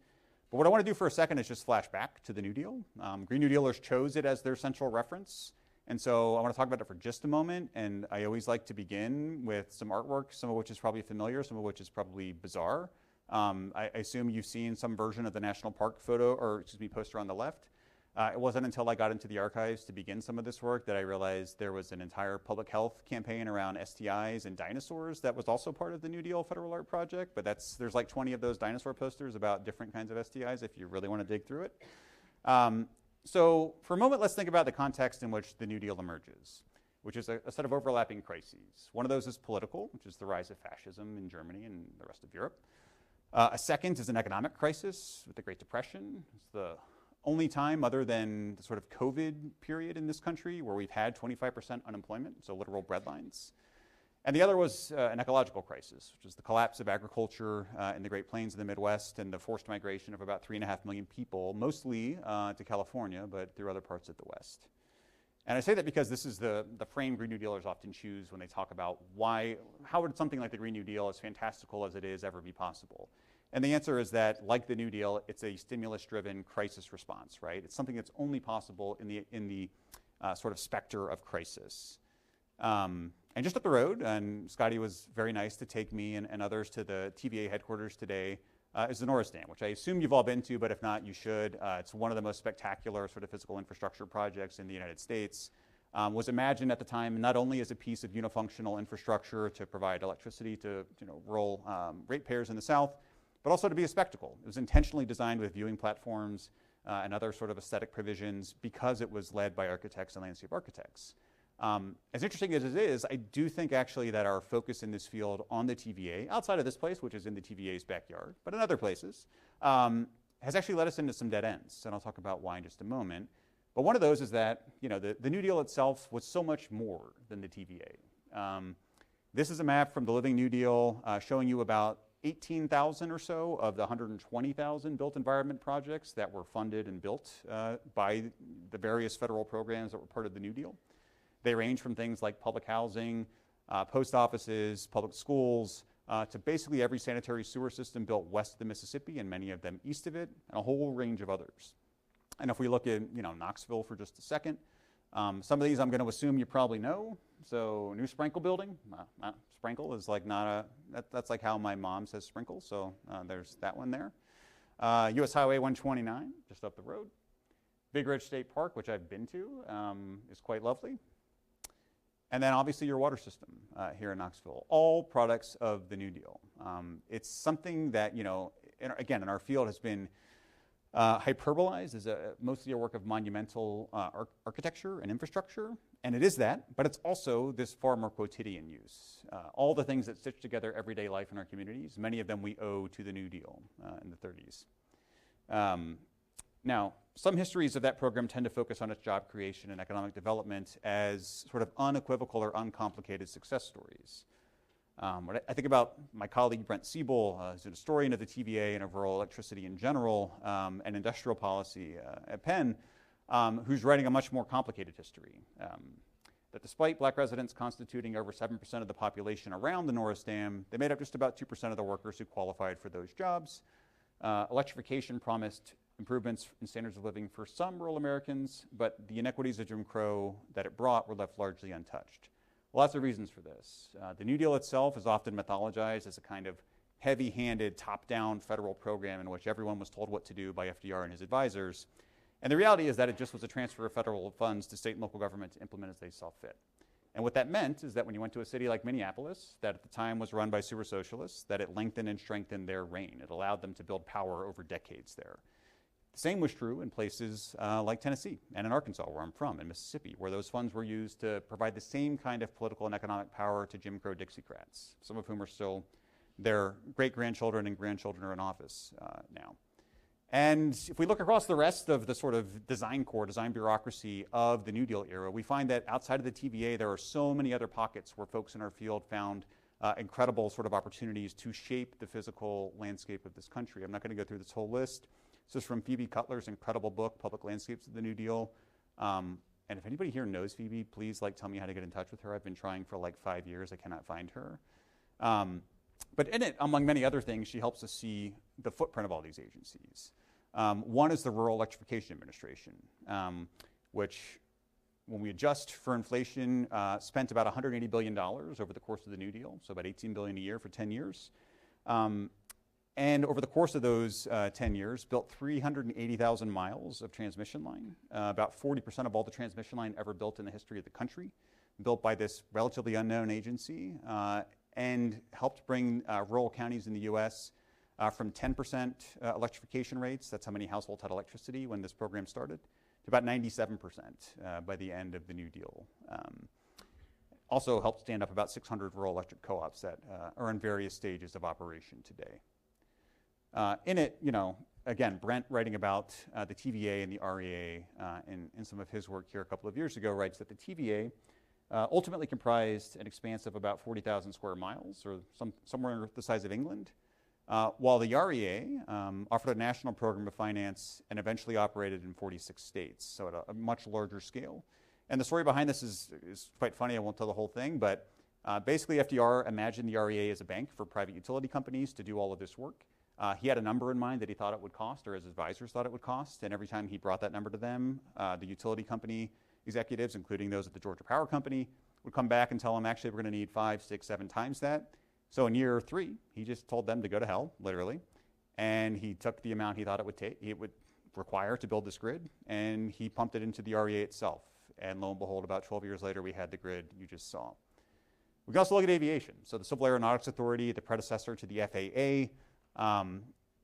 But what I want to do for a second is just flash back to the New Deal. Green New Dealers chose it as their central reference. And so I want to talk about it for just a moment. And I always like to begin with some artwork, some of which is probably familiar, some of which is probably bizarre. I assume you've seen some version of the national park poster on the left. It wasn't until I got into the archives to begin some of this work that I realized there was an entire public health campaign around STIs and dinosaurs that was also part of the New Deal federal art project. But there's 20 of those dinosaur posters about different kinds of STIs if you really want to dig through it. So for a moment, let's think about the context in which the New Deal emerges. which is a set of overlapping crises. One of those is political, which is the rise of fascism in Germany and the rest of Europe. A second is an economic crisis with the Great Depression. It's the only time other than the sort of COVID period in this country where we've had 25% unemployment, so literal breadlines. And the other was an ecological crisis, which is the collapse of agriculture in the Great Plains of the Midwest and the forced migration of about 3.5 million people, mostly to California, but through other parts of the West. And I say that because this is the frame Green New Dealers often choose when they talk about how would something like the Green New Deal, as fantastical as it is, ever be possible? And the answer is that, like the New Deal, it's a stimulus-driven crisis response, right? It's something that's only possible in the sort of specter of crisis. And just up the road, and Scotty was very nice to take me and others to the TVA headquarters today, is the Norris Dam, which I assume you've all been to, but if not, you should. It's one of the most spectacular sort of physical infrastructure projects in the United States. Was imagined at the time not only as a piece of unifunctional infrastructure to provide electricity to rural ratepayers in the South, but also to be a spectacle. It was intentionally designed with viewing platforms and other sort of aesthetic provisions because it was led by architects and landscape architects. As interesting as it is, I do think actually that our focus in this field on the TVA, outside of this place, which is in the TVA's backyard, but in other places, has actually led us into some dead ends. And I'll talk about why in just a moment. But one of those is that the New Deal itself was so much more than the TVA. This is a map from the Living New Deal showing you about 18,000 or so of the 120,000 built environment projects that were funded and built by the various federal programs that were part of the New Deal. They range from things like public housing, post offices, public schools, to basically every sanitary sewer system built west of the Mississippi and many of them east of it, and a whole range of others. And if we look at Knoxville for just a second, some of these I'm going to assume you probably know. So New Sprinkle Building, Sprinkle is like that's like how my mom says sprinkle, so there's that one there. US Highway 129, just up the road. Big Ridge State Park, which I've been to, is quite lovely. And then obviously your water system here in Knoxville, all products of the New Deal. It's something that, again, in our field has been hyperbolized as mostly a work of monumental architecture and infrastructure, and it is that, but it's also this far more quotidian use. All the things that stitch together everyday life in our communities, many of them we owe to the New Deal in the 30s. Now, some histories of that program tend to focus on its job creation and economic development as sort of unequivocal or uncomplicated success stories. When I think about my colleague Brent Siebel, who's a historian of the TVA and of rural electricity in general and industrial policy at Penn, who's writing a much more complicated history. That despite black residents constituting over 7% of the population around the Norris Dam, they made up just about 2% of the workers who qualified for those jobs. Electrification promised improvements in standards of living for some rural Americans, but the inequities of Jim Crow that it brought were left largely untouched. Lots of reasons for this. The New Deal itself is often mythologized as a kind of heavy-handed, top-down federal program in which everyone was told what to do by FDR and his advisors. And the reality is that it just was a transfer of federal funds to state and local government to implement as they saw fit. And what that meant is that when you went to a city like Minneapolis, that at the time was run by super socialists, that it lengthened and strengthened their reign. It allowed them to build power over decades there. The same was true in places like Tennessee and in Arkansas, where I'm from, and Mississippi, where those funds were used to provide the same kind of political and economic power to Jim Crow Dixiecrats, some of whom are still, their great-grandchildren and grandchildren are in office now. And if we look across the rest of the sort of design core, design bureaucracy of the New Deal era, we find that outside of the TVA, there are so many other pockets where folks in our field found incredible sort of opportunities to shape the physical landscape of this country. I'm not going to go through this whole list. This is from Phoebe Cutler's incredible book, Public Landscapes of the New Deal. And if anybody here knows Phoebe, please tell me how to get in touch with her. I've been trying for 5 years. I cannot find her. But in it, among many other things, she helps us see the footprint of all these agencies. One is the Rural Electrification Administration, which, when we adjust for inflation, spent about $180 billion over the course of the New Deal, so about $18 billion a year for 10 years. And over the course of those 10 years, built 380,000 miles of transmission line, about 40% of all the transmission line ever built in the history of the country, built by this relatively unknown agency, and helped bring rural counties in the U.S. From 10% electrification rates, that's how many households had electricity when this program started, to about 97% by the end of the New Deal. also helped stand up about 600 rural electric co-ops that are in various stages of operation today. In it, again, Brent, writing about the TVA and the REA in some of his work here a couple of years ago, writes that the TVA ultimately comprised an expanse of about 40,000 square miles, or somewhere the size of England, while the REA offered a national program of finance and eventually operated in 46 states, so at a much larger scale. And the story behind this is quite funny. I won't tell the whole thing, but basically FDR imagined the REA as a bank for private utility companies to do all of this work. He had a number in mind that he thought it would cost, or his advisors thought it would cost, and every time he brought that number to them, the utility company executives, including those at the Georgia Power Company, would come back and tell him, actually, we're going to need 5, 6, 7 times that. So in year 3, he just told them to go to hell, literally, and he took the amount he thought it would require to build this grid, and he pumped it into the REA itself. And lo and behold, about 12 years later, we had the grid you just saw. We can also look at aviation. So the Civil Aeronautics Authority, the predecessor to the FAA,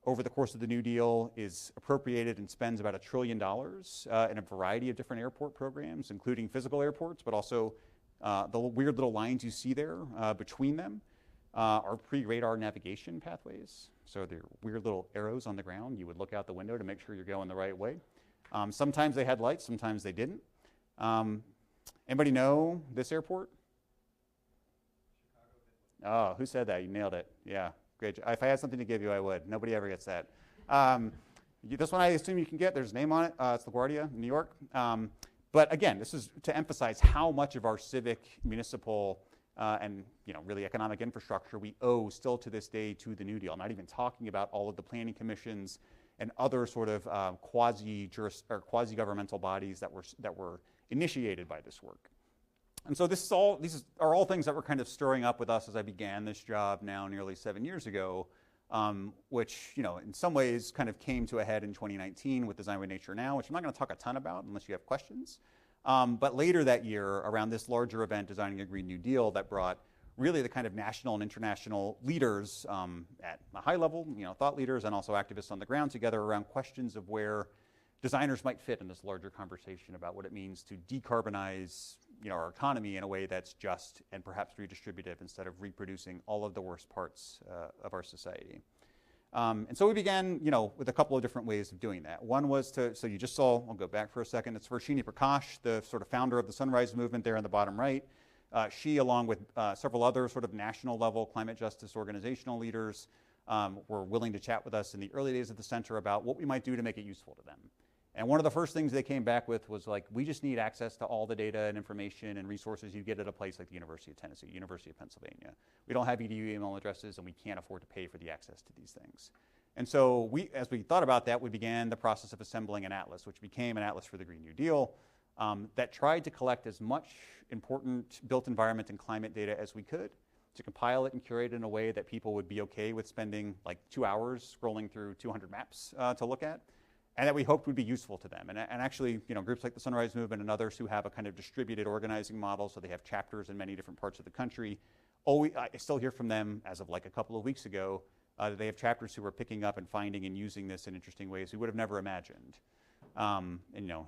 over the course of the New Deal is appropriated and spends about $1 trillion in a variety of different airport programs, including physical airports, but also the weird little lines you see there between them are pre-radar navigation pathways. So they're weird little arrows on the ground. You would look out the window to make sure you're going the right way. Sometimes they had lights, sometimes they didn't. Anybody know this airport? Oh, who said that? You nailed it. Yeah, great. If I had something to give you, I would. Nobody ever gets that. This one I assume you can get. There's a name on it. It's LaGuardia, New York. But again, this is to emphasize how much of our civic, municipal, and really economic infrastructure we owe still to this day to the New Deal. I'm not even talking about all of the planning commissions and other sort of quasi-governmental bodies that were initiated by this work. And so these are all things that were kind of stirring up with us as I began this job now nearly 7 years ago, which in some ways kind of came to a head in 2019 with Design by Nature Now, which I'm not going to talk a ton about unless you have questions. But later that year, around this larger event, Designing a Green New Deal, that brought really the kind of national and international leaders at a high level, thought leaders and also activists on the ground together around questions of where designers might fit in this larger conversation about what it means to decarbonize our economy in a way that's just and perhaps redistributive instead of reproducing all of the worst parts of our society. And so we began, with a couple of different ways of doing that. One was so you just saw, I'll go back for a second, it's Varshini Prakash, the sort of founder of the Sunrise Movement there in the bottom right. She, along with several other sort of national level climate justice organizational leaders, were willing to chat with us in the early days of the center about what we might do to make it useful to them. And one of the first things they came back with was like, we just need access to all the data and information and resources you get at a place like the University of Tennessee, University of Pennsylvania. We don't have EDU email addresses and we can't afford to pay for the access to these things. And so as we thought about that, we began the process of assembling an atlas, which became an atlas for the Green New Deal, that tried to collect as much important built environment and climate data as we could, to compile it and curate it in a way that people would be okay with spending like 2 hours scrolling through 200 maps to look at, and that we hoped would be useful to them. And actually, groups like the Sunrise Movement and others who have a kind of distributed organizing model, so they have chapters in many different parts of the country, I still hear from them as of like a couple of weeks ago that they have chapters who are picking up and finding and using this in interesting ways we would have never imagined.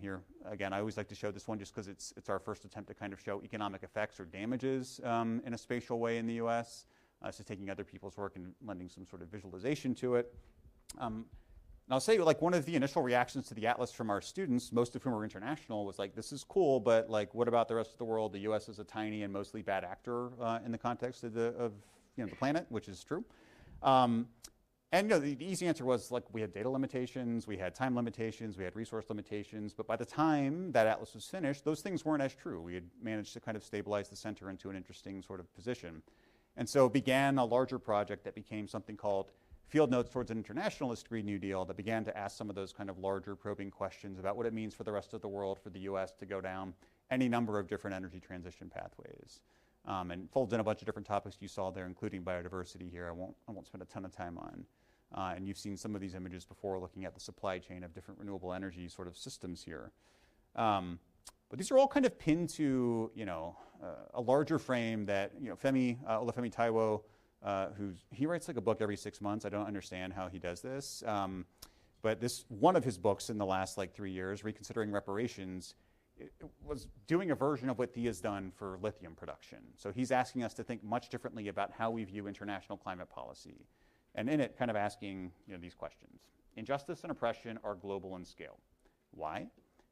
Here again, I always like to show this one just because it's our first attempt to kind of show economic effects or damages in a spatial way in the U.S. So taking other people's work and lending some sort of visualization to it. And I'll say, like, one of the initial reactions to the atlas from our students, most of whom are international, was like, this is cool, but like, what about the rest of the world? The U.S. is a tiny and mostly bad actor in the context of the planet, which is true. And the easy answer was, like, we had data limitations, we had time limitations, we had resource limitations, but by the time that atlas was finished, those things weren't as true. We had managed to kind of stabilize the center into an interesting sort of position. And so began a larger project that became something called Field Notes towards an Internationalist Green New Deal, that began to ask some of those kind of larger probing questions about what it means for the rest of the world, for the U.S. to go down any number of different energy transition pathways. And folds in a bunch of different topics you saw there, including biodiversity here. I won't spend a ton of time on. And you've seen some of these images before, looking at the supply chain of different renewable energy sort of systems here. But these are all kind of pinned to a larger frame that Olufemi Taiwo, he writes like a book every 6 months. I don't understand how he does this. But one of his books in the last like 3 years, Reconsidering Reparations, was doing a version of what Thea's done for lithium production. So he's asking us to think much differently about how we view international climate policy. And in it, kind of asking these questions. Injustice and oppression are global in scale. Why?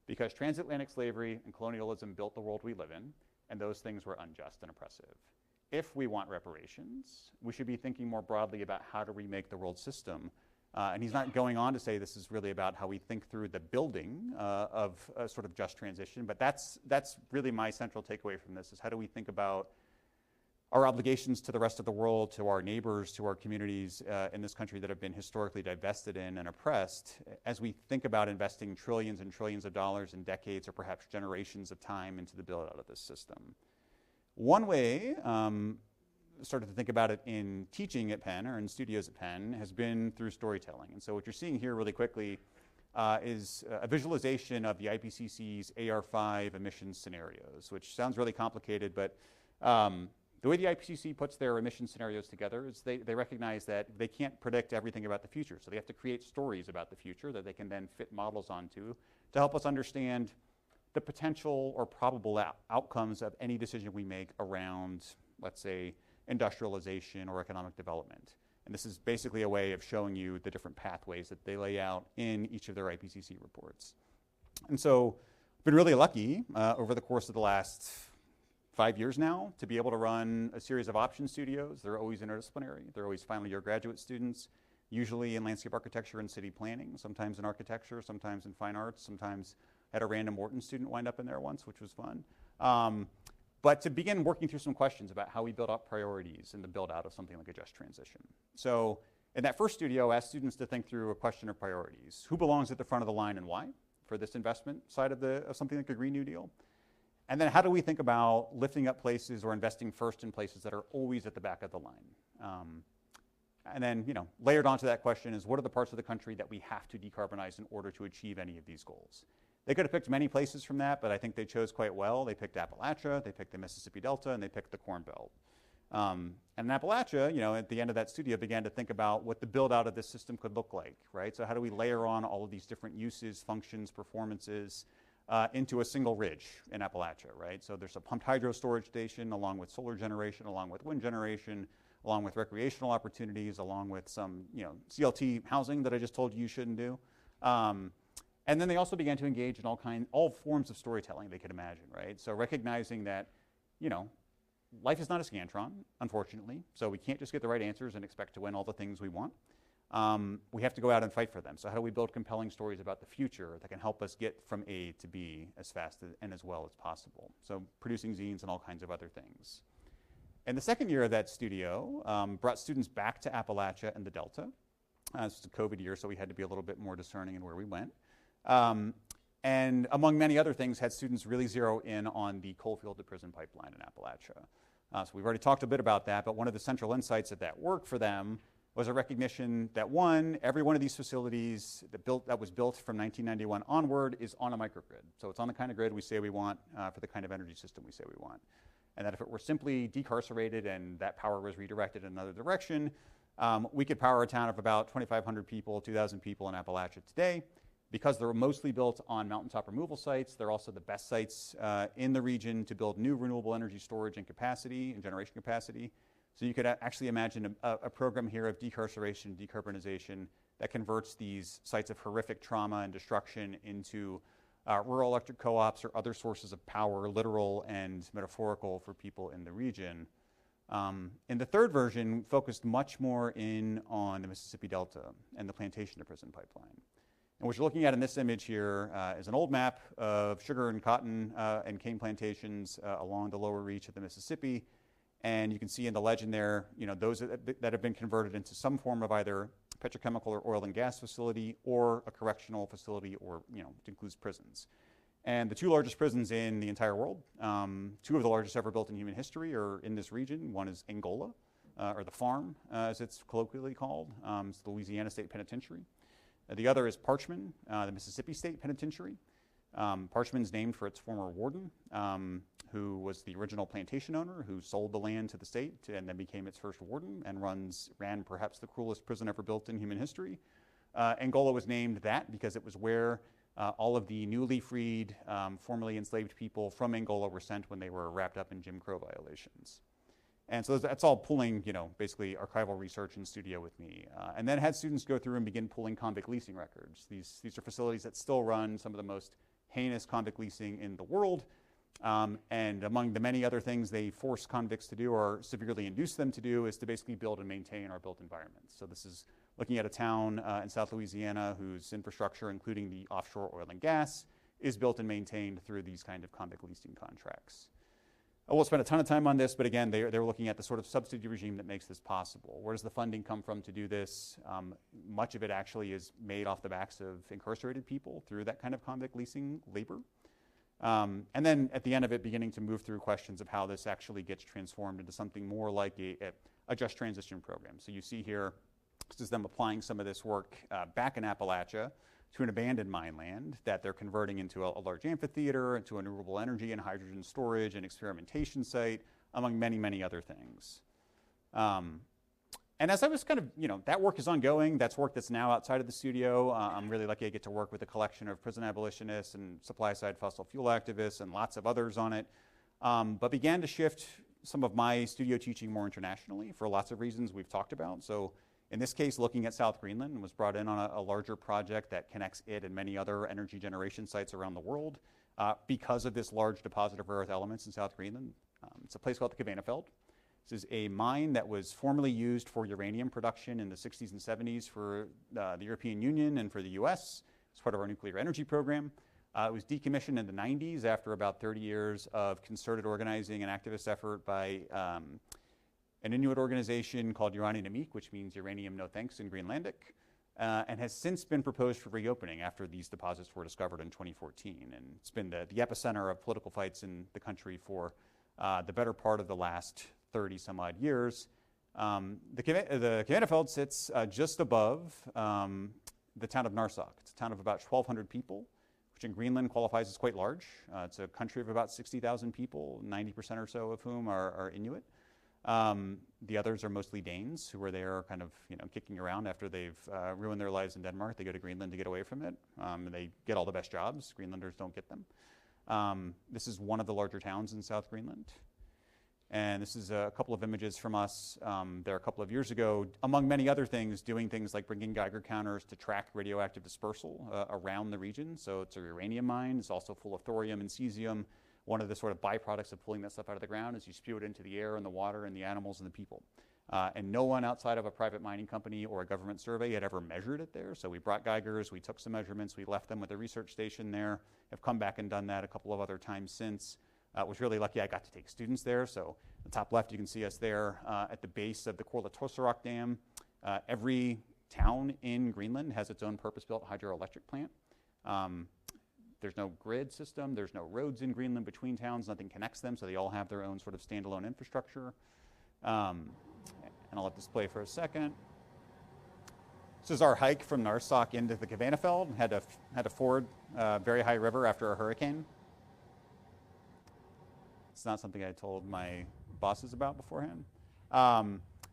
Because transatlantic slavery and colonialism built the world we live in, and those things were unjust and oppressive. If we want reparations, we should be thinking more broadly about how to remake the world system. And he's not going on to say this is really about how we think through the building of a sort of just transition, but that's really my central takeaway from this, is how do we think about our obligations to the rest of the world, to our neighbors, to our communities in this country that have been historically divested in and oppressed, as we think about investing trillions and trillions of dollars in decades or perhaps generations of time into the build-out of this system. One way, started to think about it in teaching at Penn or in studios at Penn, has been through storytelling. And so what you're seeing here really quickly is a visualization of the IPCC's AR5 emissions scenarios, which sounds really complicated, but the way the IPCC puts their emission scenarios together is they recognize that they can't predict everything about the future. So they have to create stories about the future that they can then fit models onto to help us understand the potential or probable outcomes of any decision we make around, let's say, industrialization or economic development. And this is basically a way of showing you the different pathways that they lay out in each of their IPCC reports. And so I've been really lucky over the course of the last 5 years now to be able to run a series of option studios. They're always interdisciplinary. They're always final year graduate students, usually in landscape architecture and city planning, sometimes in architecture, sometimes in fine arts, sometimes had a random Wharton student wind up in there once, which was fun. But to begin working through some questions about how we build up priorities in the build out of something like a just transition. So in that first studio, I asked students to think through a question of priorities. Who belongs at the front of the line and why for this investment side of something like a Green New Deal? And then how do we think about lifting up places or investing first in places that are always at the back of the line? And then, layered onto that question is, what are the parts of the country that we have to decarbonize in order to achieve any of these goals? They could have picked many places from that, but I think they chose quite well. They picked Appalachia, they picked the Mississippi Delta, and they picked the Corn Belt. And in Appalachia, at the end of that studio, began to think about what the build out of this system could look like, right? So how do we layer on all of these different uses, functions, performances into a single ridge in Appalachia, right? So there's a pumped hydro storage station along with solar generation, along with wind generation, along with recreational opportunities, along with some, CLT housing that I just told you shouldn't do. And then they also began to engage in all forms of storytelling they could imagine, right? So recognizing that, life is not a Scantron, unfortunately. So we can't just get the right answers and expect to win all the things we want. We have to go out and fight for them. So how do we build compelling stories about the future that can help us get from A to B as fast and as well as possible? So producing zines and all kinds of other things. And the second year of that studio brought students back to Appalachia and the Delta. This was a COVID year, so we had to be a little bit more discerning in where we went. And among many other things, had students really zero in on the coalfield to prison pipeline in Appalachia. So we've already talked a bit about that, but one of the central insights of that work for them was a recognition that every one of these facilities that was built from 1991 onward is on a microgrid. So it's on the kind of grid we say we want for the kind of energy system we say we want. And that if it were simply decarcerated and that power was redirected in another direction, we could power a town of about 2,500 people, 2,000 people in Appalachia today. Because they're mostly built on mountaintop removal sites, they're also the best sites in the region to build new renewable energy storage and capacity and generation capacity. So you could actually imagine a program here of decarceration, decarbonization that converts these sites of horrific trauma and destruction into rural electric co-ops or other sources of power, literal and metaphorical, for people in the region. And the third version focused much more in on the Mississippi Delta and the plantation to prison pipeline. And what you're looking at in this image here is an old map of sugar and cotton and cane plantations along the lower reach of the Mississippi. And you can see in the legend there, those that have been converted into some form of either petrochemical or oil and gas facility or a correctional facility, or, it includes prisons. And the two largest prisons in the entire world, two of the largest ever built in human history, are in this region. One is Angola, or the Farm, as it's colloquially called. It's the Louisiana State Penitentiary. The other is Parchman, the Mississippi State Penitentiary. Parchman's named for its former warden, who was the original plantation owner, who sold the land to the state and then became its first warden and ran perhaps the cruelest prison ever built in human history. Angola was named that because it was where All of the newly freed, formerly enslaved people from Angola were sent when they were wrapped up in Jim Crow violations. And so that's all pulling, basically archival research in studio with me. And then had students go through and begin pulling convict leasing records. These are facilities that still run some of the most heinous convict leasing in the world. And among the many other things they force convicts to do or severely induce them to do is to basically build and maintain our built environments. So this is looking at a town in South Louisiana whose infrastructure, including the offshore oil and gas, is built and maintained through these kind of convict leasing contracts. I won't spend a ton of time on this, but again, they were looking at the sort of subsidy regime that makes this possible. Where does the funding come from to do this? Much of it actually is made off the backs of incarcerated people through that kind of convict leasing labor. And then at the end of it, beginning to move through questions of how this actually gets transformed into something more like a just transition program. So you see here, this is them applying some of this work back in Appalachia to an abandoned mine land that they're converting into a large amphitheater, into a renewable energy and hydrogen storage and experimentation site, among many, many other things. And as I was kind of, that work is ongoing. That's work that's now outside of the studio. I'm really lucky I get to work with a collection of prison abolitionists and supply-side fossil fuel activists and lots of others on it. But began to shift some of my studio teaching more internationally for lots of reasons we've talked about. So in this case, looking at South Greenland, was brought in on a larger project that connects it and many other energy generation sites around the world because of this large deposit of rare earth elements in South Greenland. It's a place called the Kvanefjeld. This is a mine that was formerly used for uranium production in the 60s and 70s for the European Union and for the US as part of our nuclear energy program. It was decommissioned in the 90s after about 30 years of concerted organizing and activist effort by an Inuit organization called Uranium, which means uranium no thanks in Greenlandic, and has since been proposed for reopening after these deposits were discovered in 2014. And it's been the epicenter of political fights in the country for the better part of the last 30 some odd years. The Kvanefjeld sits just above the town of Narsaq. It's a town of about 1,200 people, which in Greenland qualifies as quite large. It's a country of about 60,000 people, 90% or so of whom are Inuit. The others are mostly Danes who are there kind of, kicking around after they've ruined their lives in Denmark. They go to Greenland to get away from it. And they get all the best jobs. Greenlanders don't get them. This is one of the larger towns in South Greenland. And this is a couple of images from us there a couple of years ago, among many other things, doing things like bringing Geiger counters to track radioactive dispersal around the region. So it's a uranium mine. It's also full of thorium and cesium. One of the sort of byproducts of pulling that stuff out of the ground is you spew it into the air and the water and the animals and the people. And no one outside of a private mining company or a government survey had ever measured it there. So we brought Geigers, we took some measurements, we left them with a research station there, have come back and done that a couple of other times since. Was really lucky I got to take students there. So the top left, you can see us there at the base of the Korla-Tosarok Dam. Every town in Greenland has its own purpose-built hydroelectric plant. There's no grid system. There's no roads in Greenland between towns. Nothing connects them, so they all have their own sort of standalone infrastructure. And I'll let this play for a second. This is our hike from Narsaq into the Kvanefjeld. Had to ford a very high river after a hurricane. It's not something I told my bosses about beforehand.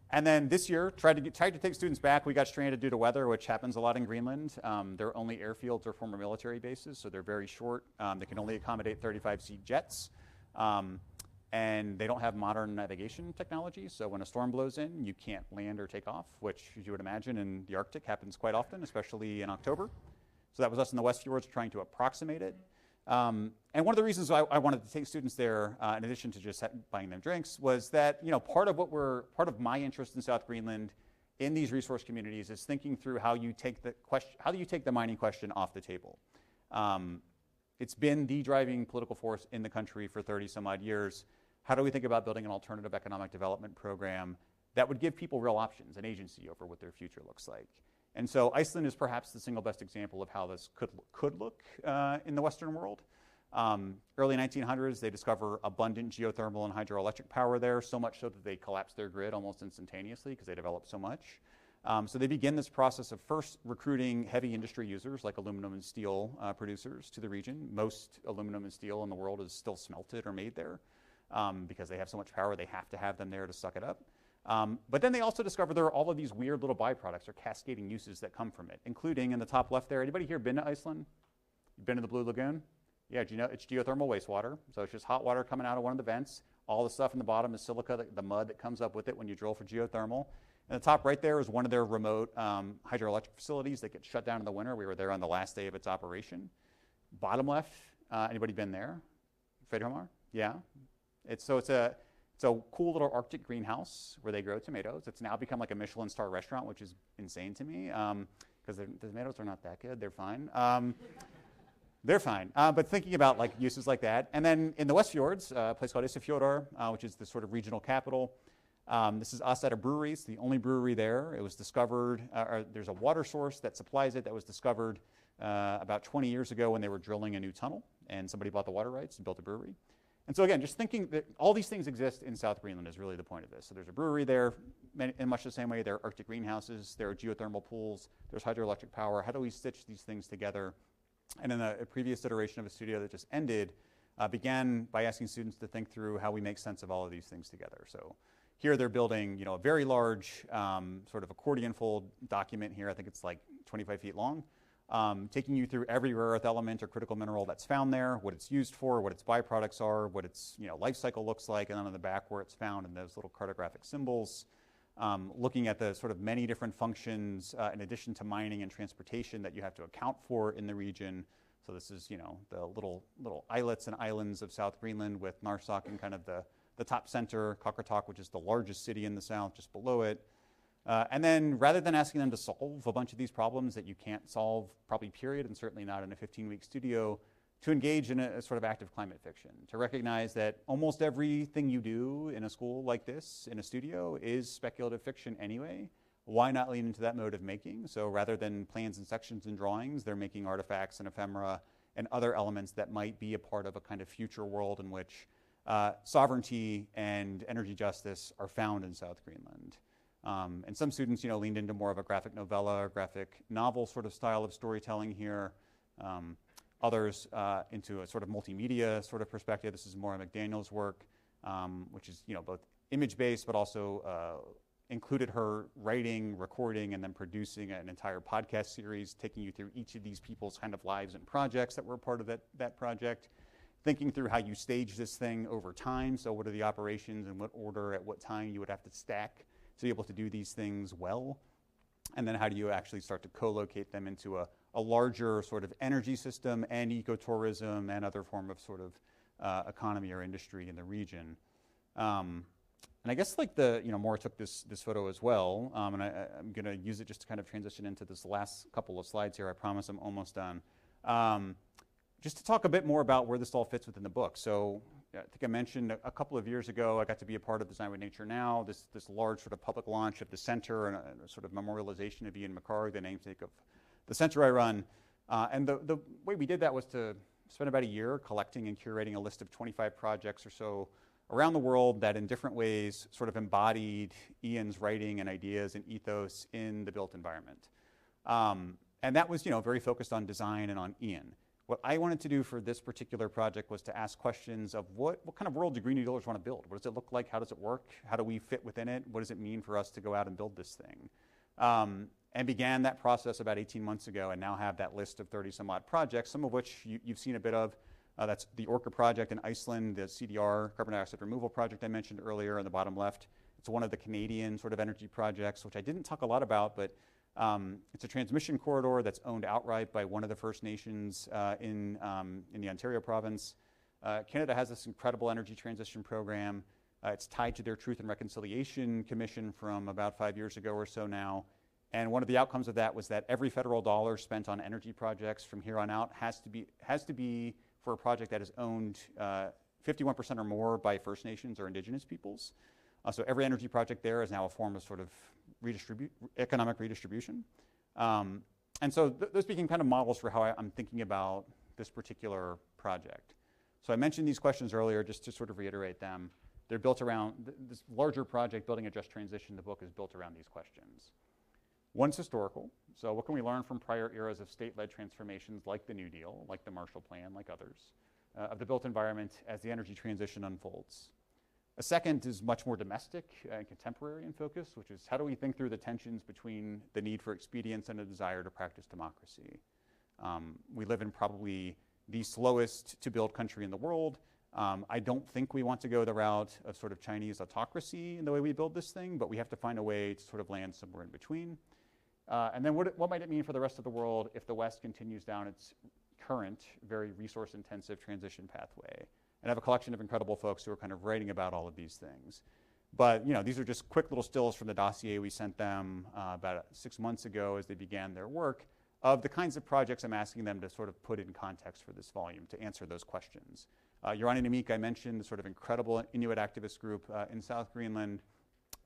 And then this year, tried to take students back. We got stranded due to weather, which happens a lot in Greenland. Their only airfields are former military bases, so they're very short. They can only accommodate 35-seat jets. And they don't have modern navigation technology, so when a storm blows in, you can't land or take off, which, as you would imagine, in the Arctic happens quite often, especially in October. So that was us in the West Fjords trying to approximate it. And one of the reasons I wanted to take students there, in addition to just buying them drinks, was that part of my interest in South Greenland in these resource communities is thinking through how do you take the mining question off the table. It's been the driving political force in the country for 30 some odd years. How do we think about building an alternative economic development program that would give people real options and agency over what their future looks like? And so Iceland is perhaps the single best example of how this could look in the Western world. Early 1900s, they discover abundant geothermal and hydroelectric power there, so much so that they collapse their grid almost instantaneously because they develop so much. So they begin this process of first recruiting heavy industry users like aluminum and steel producers to the region. Most aluminum and steel in the world is still smelted or made there because they have so much power, they have to have them there to suck it up. But then they also discover there are all of these weird little byproducts or cascading uses that come from it, including in the top left there. Anybody here been to Iceland? You've been to the Blue Lagoon? Yeah, do you know it's geothermal wastewater? So it's just hot water coming out of one of the vents. All the stuff in the bottom is silica, the mud that comes up with it when you drill for geothermal. And the top right there is one of their remote hydroelectric facilities that gets shut down in the winter. We were there on the last day of its operation. Bottom left, anybody been there? Fedromar? Yeah. It's a cool little Arctic greenhouse where they grow tomatoes. It's now become like a Michelin star restaurant, which is insane to me because the tomatoes are not that good. They're fine. They're fine. But thinking about like uses like that. And then in the West Fjords, a place called Isafjordur, which is the sort of regional capital. This is us at a brewery. It's the only brewery there. It was discovered, there's a water source that supplies it that was discovered about 20 years ago when they were drilling a new tunnel. And somebody bought the water rights and built a brewery. And so again, just thinking that all these things exist in South Greenland is really the point of this. So there's a brewery there in much the same way. There are Arctic greenhouses. There are geothermal pools. There's hydroelectric power. How do we stitch these things together? And in a previous iteration of a studio that just ended, began by asking students to think through how we make sense of all of these things together. So here they're building, a very large sort of accordion fold document here. I think it's like 25 feet long, taking you through every rare earth element or critical mineral that's found there, what it's used for, what its byproducts are, what its life cycle looks like, and then on the back where it's found and those little cartographic symbols. Looking at the sort of many different functions in addition to mining and transportation that you have to account for in the region. So this is, the little islets and islands of South Greenland with Narsaq in kind of the top center, Qaqortoq, which is the largest city in the south, just below it. And then rather than asking them to solve a bunch of these problems that you can't solve probably period, and certainly not in a 15-week studio, to engage in a sort of active climate fiction, to recognize that almost everything you do in a school like this, in a studio, is speculative fiction anyway. Why not lean into that mode of making? So rather than plans and sections and drawings, they're making artifacts and ephemera and other elements that might be a part of a kind of future world in which sovereignty and energy justice are found in South Greenland. And some students, leaned into more of a graphic novella or graphic novel sort of style of storytelling here. Others into a sort of multimedia sort of perspective. This is more McDaniel's work, which is both image-based, but also included her writing, recording, and then producing an entire podcast series, taking you through each of these people's kind of lives and projects that were part of that project. Thinking through how you stage this thing over time. So what are the operations and what order at what time you would have to stack to be able to do these things well. And then how do you actually start to co-locate them into a larger sort of energy system and ecotourism and other form of sort of economy or industry in the region. And I guess like Maura took this photo as well, and I'm going to use it just to kind of transition into this last couple of slides here. I promise I'm almost done. Just to talk a bit more about where this all fits within the book. So I think I mentioned a couple of years ago, I got to be a part of Design with Nature Now, this large sort of public launch of the center and a sort of memorialization of Ian McHarg, the namesake of the center I run. And the way we did that was to spend about a year collecting and curating a list of 25 projects or so around the world that in different ways sort of embodied Ian's writing and ideas and ethos in the built environment. And that was, very focused on design and on Ian. What I wanted to do for this particular project was to ask questions of what kind of world do Green New Dealers want to build? What does it look like? How does it work? How do we fit within it? What does it mean for us to go out and build this thing? And began that process about 18 months ago and now have that list of 30 some odd projects, some of which you've seen a bit of. That's the Orca project in Iceland, the CDR, carbon dioxide removal project I mentioned earlier in the bottom left. It's one of the Canadian sort of energy projects, which I didn't talk a lot about, but it's a transmission corridor that's owned outright by one of the First Nations in the Ontario province. Canada has this incredible energy transition program. It's tied to their Truth and Reconciliation Commission from about 5 years ago or so now. And one of the outcomes of that was that every federal dollar spent on energy projects from here on out has to be for a project that is owned 51% or more by First Nations or Indigenous peoples. So every energy project there is now a form of sort of economic redistribution. And so those became kind of models for how I'm thinking about this particular project. So I mentioned these questions earlier just to sort of reiterate them. They're built around this larger project, Building a Just Transition. The book is built around these questions. One's historical. So what can we learn from prior eras of state-led transformations like the New Deal, like the Marshall Plan, like others, of the built environment as the energy transition unfolds? A second is much more domestic and contemporary in focus, which is how do we think through the tensions between the need for expedience and a desire to practice democracy? We live in probably the slowest to build country in the world. I don't think we want to go the route of sort of Chinese autocracy in the way we build this thing, but we have to find a way to sort of land somewhere in between. And then what might it mean for the rest of the world if the West continues down its current, very resource-intensive transition pathway? And I have a collection of incredible folks who are kind of writing about all of these things. But these are just quick little stills from the dossier we sent them about 6 months ago as they began their work of the kinds of projects I'm asking them to sort of put in context for this volume to answer those questions. Yorani Namik, I mentioned, the sort of incredible Inuit activist group in South Greenland,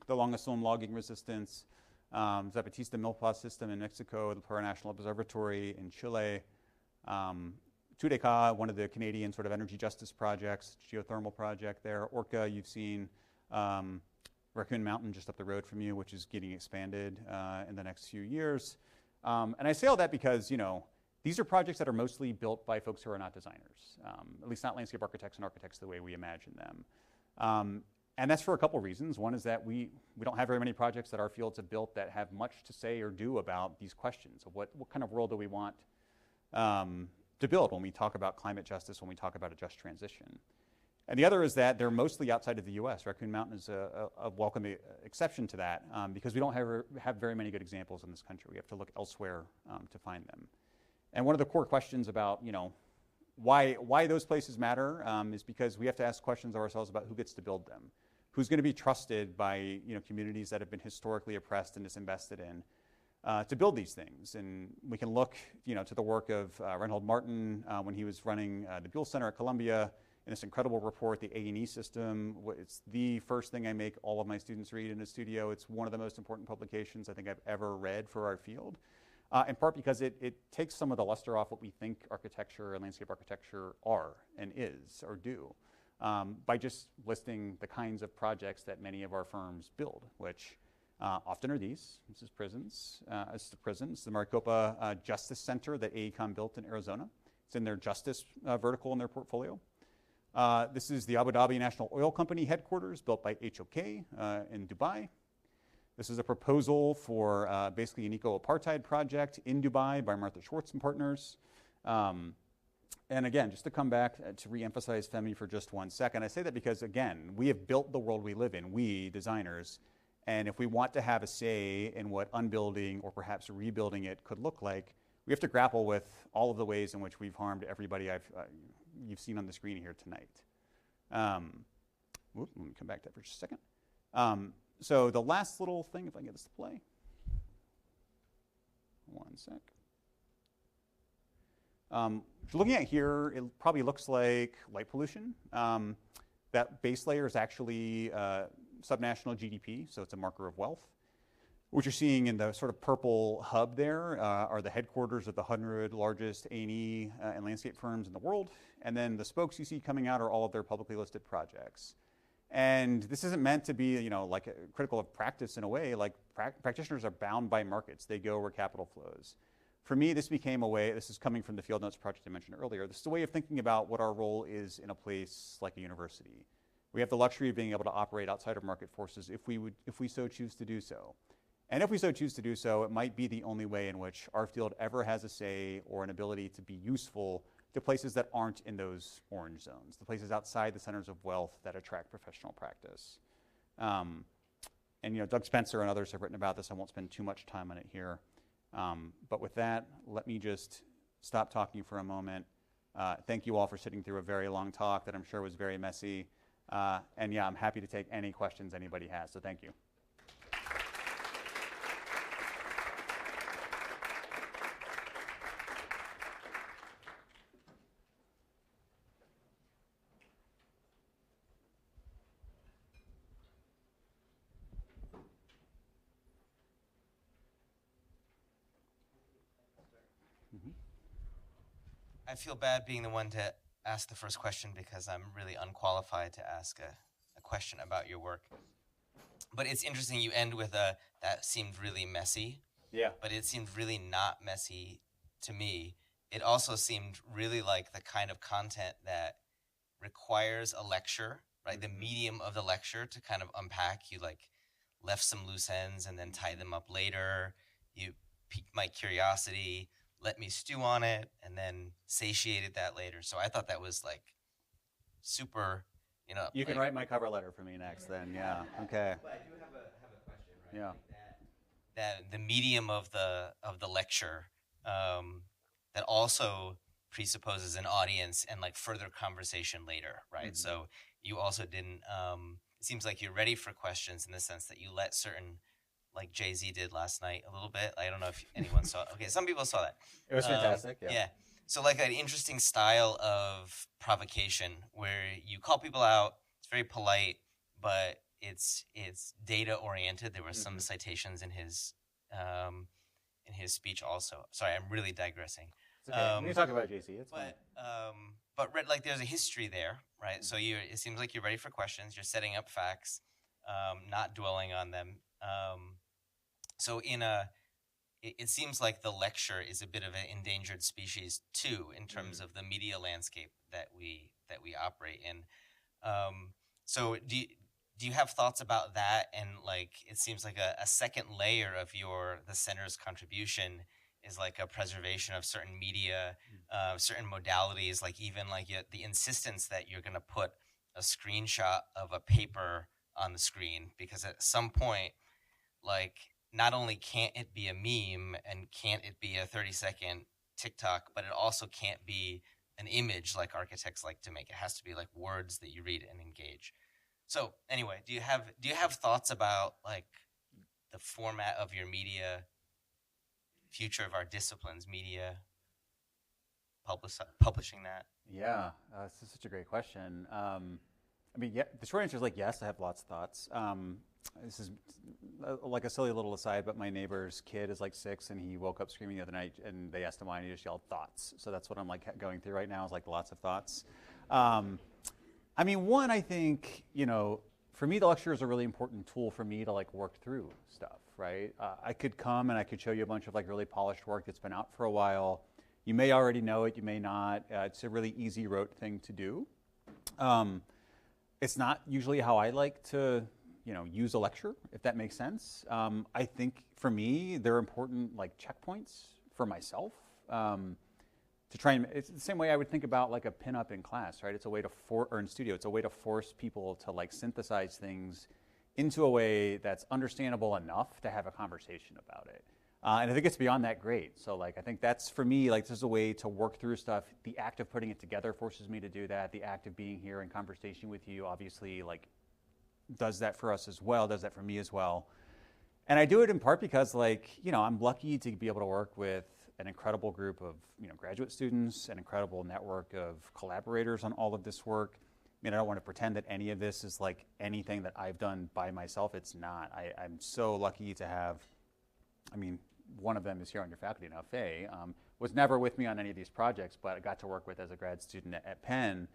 the Longason logging resistance, Zapatista Milpa system in Mexico, the Plurinational Observatory in Chile, Tudeka, one of the Canadian sort of energy justice projects, geothermal project there, Orca, you've seen, Raccoon Mountain just up the road from you, which is getting expanded in the next few years. And I say all that because, these are projects that are mostly built by folks who are not designers, at least not landscape architects and architects the way we imagine them. And that's for a couple reasons. One is that we don't have very many projects that our fields have built that have much to say or do about these questions of what kind of world do we want to build when we talk about climate justice, when we talk about a just transition. And the other is that they're mostly outside of the US. Raccoon Mountain is a welcome exception to that because we don't have very many good examples in this country. We have to look elsewhere to find them. And one of the core questions about, why those places matter is because we have to ask questions of ourselves about who gets to build them. Who's going to be trusted by communities that have been historically oppressed and disinvested in to build these things? And we can look to the work of Reinhold Martin when he was running the Buell Center at Columbia in this incredible report, the A&E system. It's the first thing I make all of my students read in a studio. It's one of the most important publications I think I've ever read for our field. In part because it takes some of the luster off what we think architecture and landscape architecture are and is or do by just listing the kinds of projects that many of our firms build, which often are these. This is prisons. This is the prisons, the Maricopa Justice Center that AECOM built in Arizona. It's in their justice vertical in their portfolio. This is the Abu Dhabi National Oil Company headquarters built by HOK in Dubai. This is a proposal for basically an eco-apartheid project in Dubai by Martha Schwartz and partners. And again, just to come back to re-emphasize Femi for just 1 second, I say that because, again, we have built the world we live in, we designers, and if we want to have a say in what unbuilding or perhaps rebuilding it could look like, we have to grapple with all of the ways in which we've harmed everybody you've seen on the screen here tonight. Let me come back to that for just a second. So the last little thing, if I can get this to play. 1 sec. What you're looking at here, it probably looks like light pollution. That base layer is actually subnational GDP, so it's a marker of wealth. What you're seeing in the sort of purple hub there are the headquarters of the 100 largest A&E and landscape firms in the world. And then the spokes you see coming out are all of their publicly listed projects. And this isn't meant to be, like critical of practice in a way. Like practitioners are bound by markets. They go where capital flows. For me, this became a way, this is coming from the Field Notes project I mentioned earlier, this is a way of thinking about what our role is in a place like a university. We have the luxury of being able to operate outside of market forces if we so choose to do so. And if we so choose to do so, it might be the only way in which our field ever has a say or an ability to be useful to places that aren't in those orange zones, the places outside the centers of wealth that attract professional practice. And Doug Spencer and others have written about this. I won't spend too much time on it here. But with that, let me just stop talking for a moment. Thank you all for sitting through a very long talk that I'm sure was very messy. And yeah, I'm happy to take any questions anybody has, so thank you. I feel bad being the one to ask the first question because I'm really unqualified to ask a question about your work. But it's interesting you end with that seemed really messy. Yeah. But it seemed really not messy to me. It also seemed really like the kind of content that requires a lecture, right? The medium of the lecture to kind of unpack. You left some loose ends and then tied them up later. You piqued my curiosity, let me stew on it and then satiated that later. So I thought that was like super, You can write my cover letter for me next then, yeah, okay. But I do have a question, right? Yeah. Like that the medium of the lecture that also presupposes an audience and like further conversation later, right? Mm-hmm. So you also didn't. It seems like you're ready for questions in the sense that you let certain, like Jay-Z did last night a little bit. I don't know if anyone saw. Okay, some people saw that. It was fantastic. Yeah. So like an interesting style of provocation where you call people out. It's very polite, but it's data oriented. There were some citations in his speech also. Sorry, I'm really digressing. It's okay. We can talk about JC. It's fine. But like there's a history there, right? So it seems like you're ready for questions. You're setting up facts, not dwelling on them. So it seems like the lecture is a bit of an endangered species too, in terms of the media landscape that we operate in. So do you have thoughts about that? And like it seems like a second layer of the center's contribution is like a preservation of certain media, certain modalities, like even like the insistence that you're going to put a screenshot of a paper on the screen, because at some point, like not only can't it be a meme and can't it be a 30-second TikTok, but it also can't be an image like architects like to make. It has to be like words that you read and engage. So anyway, do you have thoughts about like the format of your media, future of our disciplines, media, publishing that? Yeah, this is such a great question. I mean, yeah, the short answer is like yes, I have lots of thoughts. This is like a silly little aside, but my neighbor's kid is like 6 and he woke up screaming the other night and they asked him why and he just yelled thoughts. So that's what I'm like going through right now is like lots of thoughts. I mean, one, I think, for me, the lecture is a really important tool for me to like work through stuff, right? I could come and I could show you a bunch of like really polished work that's been out for a while. You may already know it, you may not. It's a really easy rote thing to do. It's not usually how I like to, use a lecture, if that makes sense. I think for me, they're important like checkpoints for myself. To try and, it's the same way I would think about like a pinup in class, right? It's a way to or in studio, it's a way to force people to like synthesize things into a way that's understandable enough to have a conversation about it. And if it gets beyond that, great. So like, I think that's for me, like this is a way to work through stuff. The act of putting it together forces me to do that. The act of being here in conversation with you obviously like does that for us as well, does that for me as well. And I do it in part because like, I'm lucky to be able to work with an incredible group of graduate students, an incredible network of collaborators on all of this work. I mean, I don't want to pretend that any of this is like anything that I've done by myself. It's not. I'm so lucky to have, one of them is here on your faculty now, Faye, was never with me on any of these projects, but I got to work with as a grad student at Penn.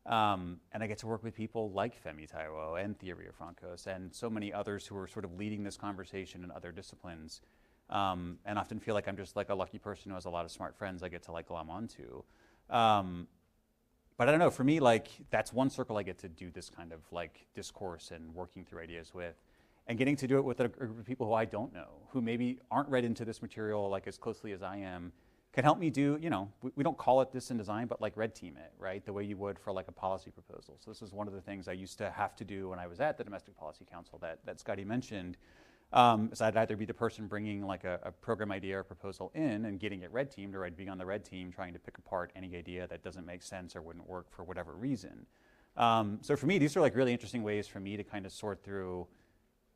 And I get to work with people like Femi Taiwo and Thea Francos and so many others who are sort of leading this conversation in other disciplines. And often feel like I'm just like a lucky person who has a lot of smart friends I get to like glom onto. But I don't know, for me, like that's one circle I get to do this kind of like discourse and working through ideas with. And getting to do it with a group of people who I don't know, who maybe aren't read into this material like as closely as I am, can help me do, we don't call it this in design, but like red team it, right? The way you would for like a policy proposal. So this is one of the things I used to have to do when I was at the Domestic Policy Council that Scotty mentioned. So I'd either be the person bringing like a program idea or proposal in and getting it red teamed, or I'd be on the red team trying to pick apart any idea that doesn't make sense or wouldn't work for whatever reason. So for me, these are like really interesting ways for me to kind of sort through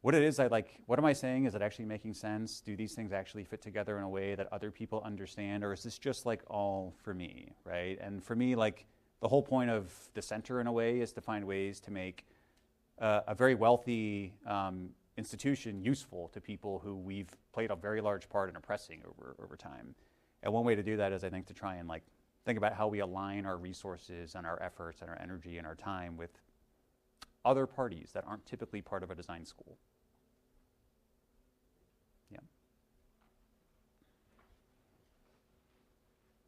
what it is I like. What am I saying? Is it actually making sense? Do these things actually fit together in a way that other people understand? Or is this just like all for me, right? And for me, like the whole point of the center in a way is to find ways to make a very wealthy institution useful to people who we've played a very large part in oppressing over time. And one way to do that is I think to try and like think about how we align our resources and our efforts and our energy and our time with other parties that aren't typically part of a design school. Yeah.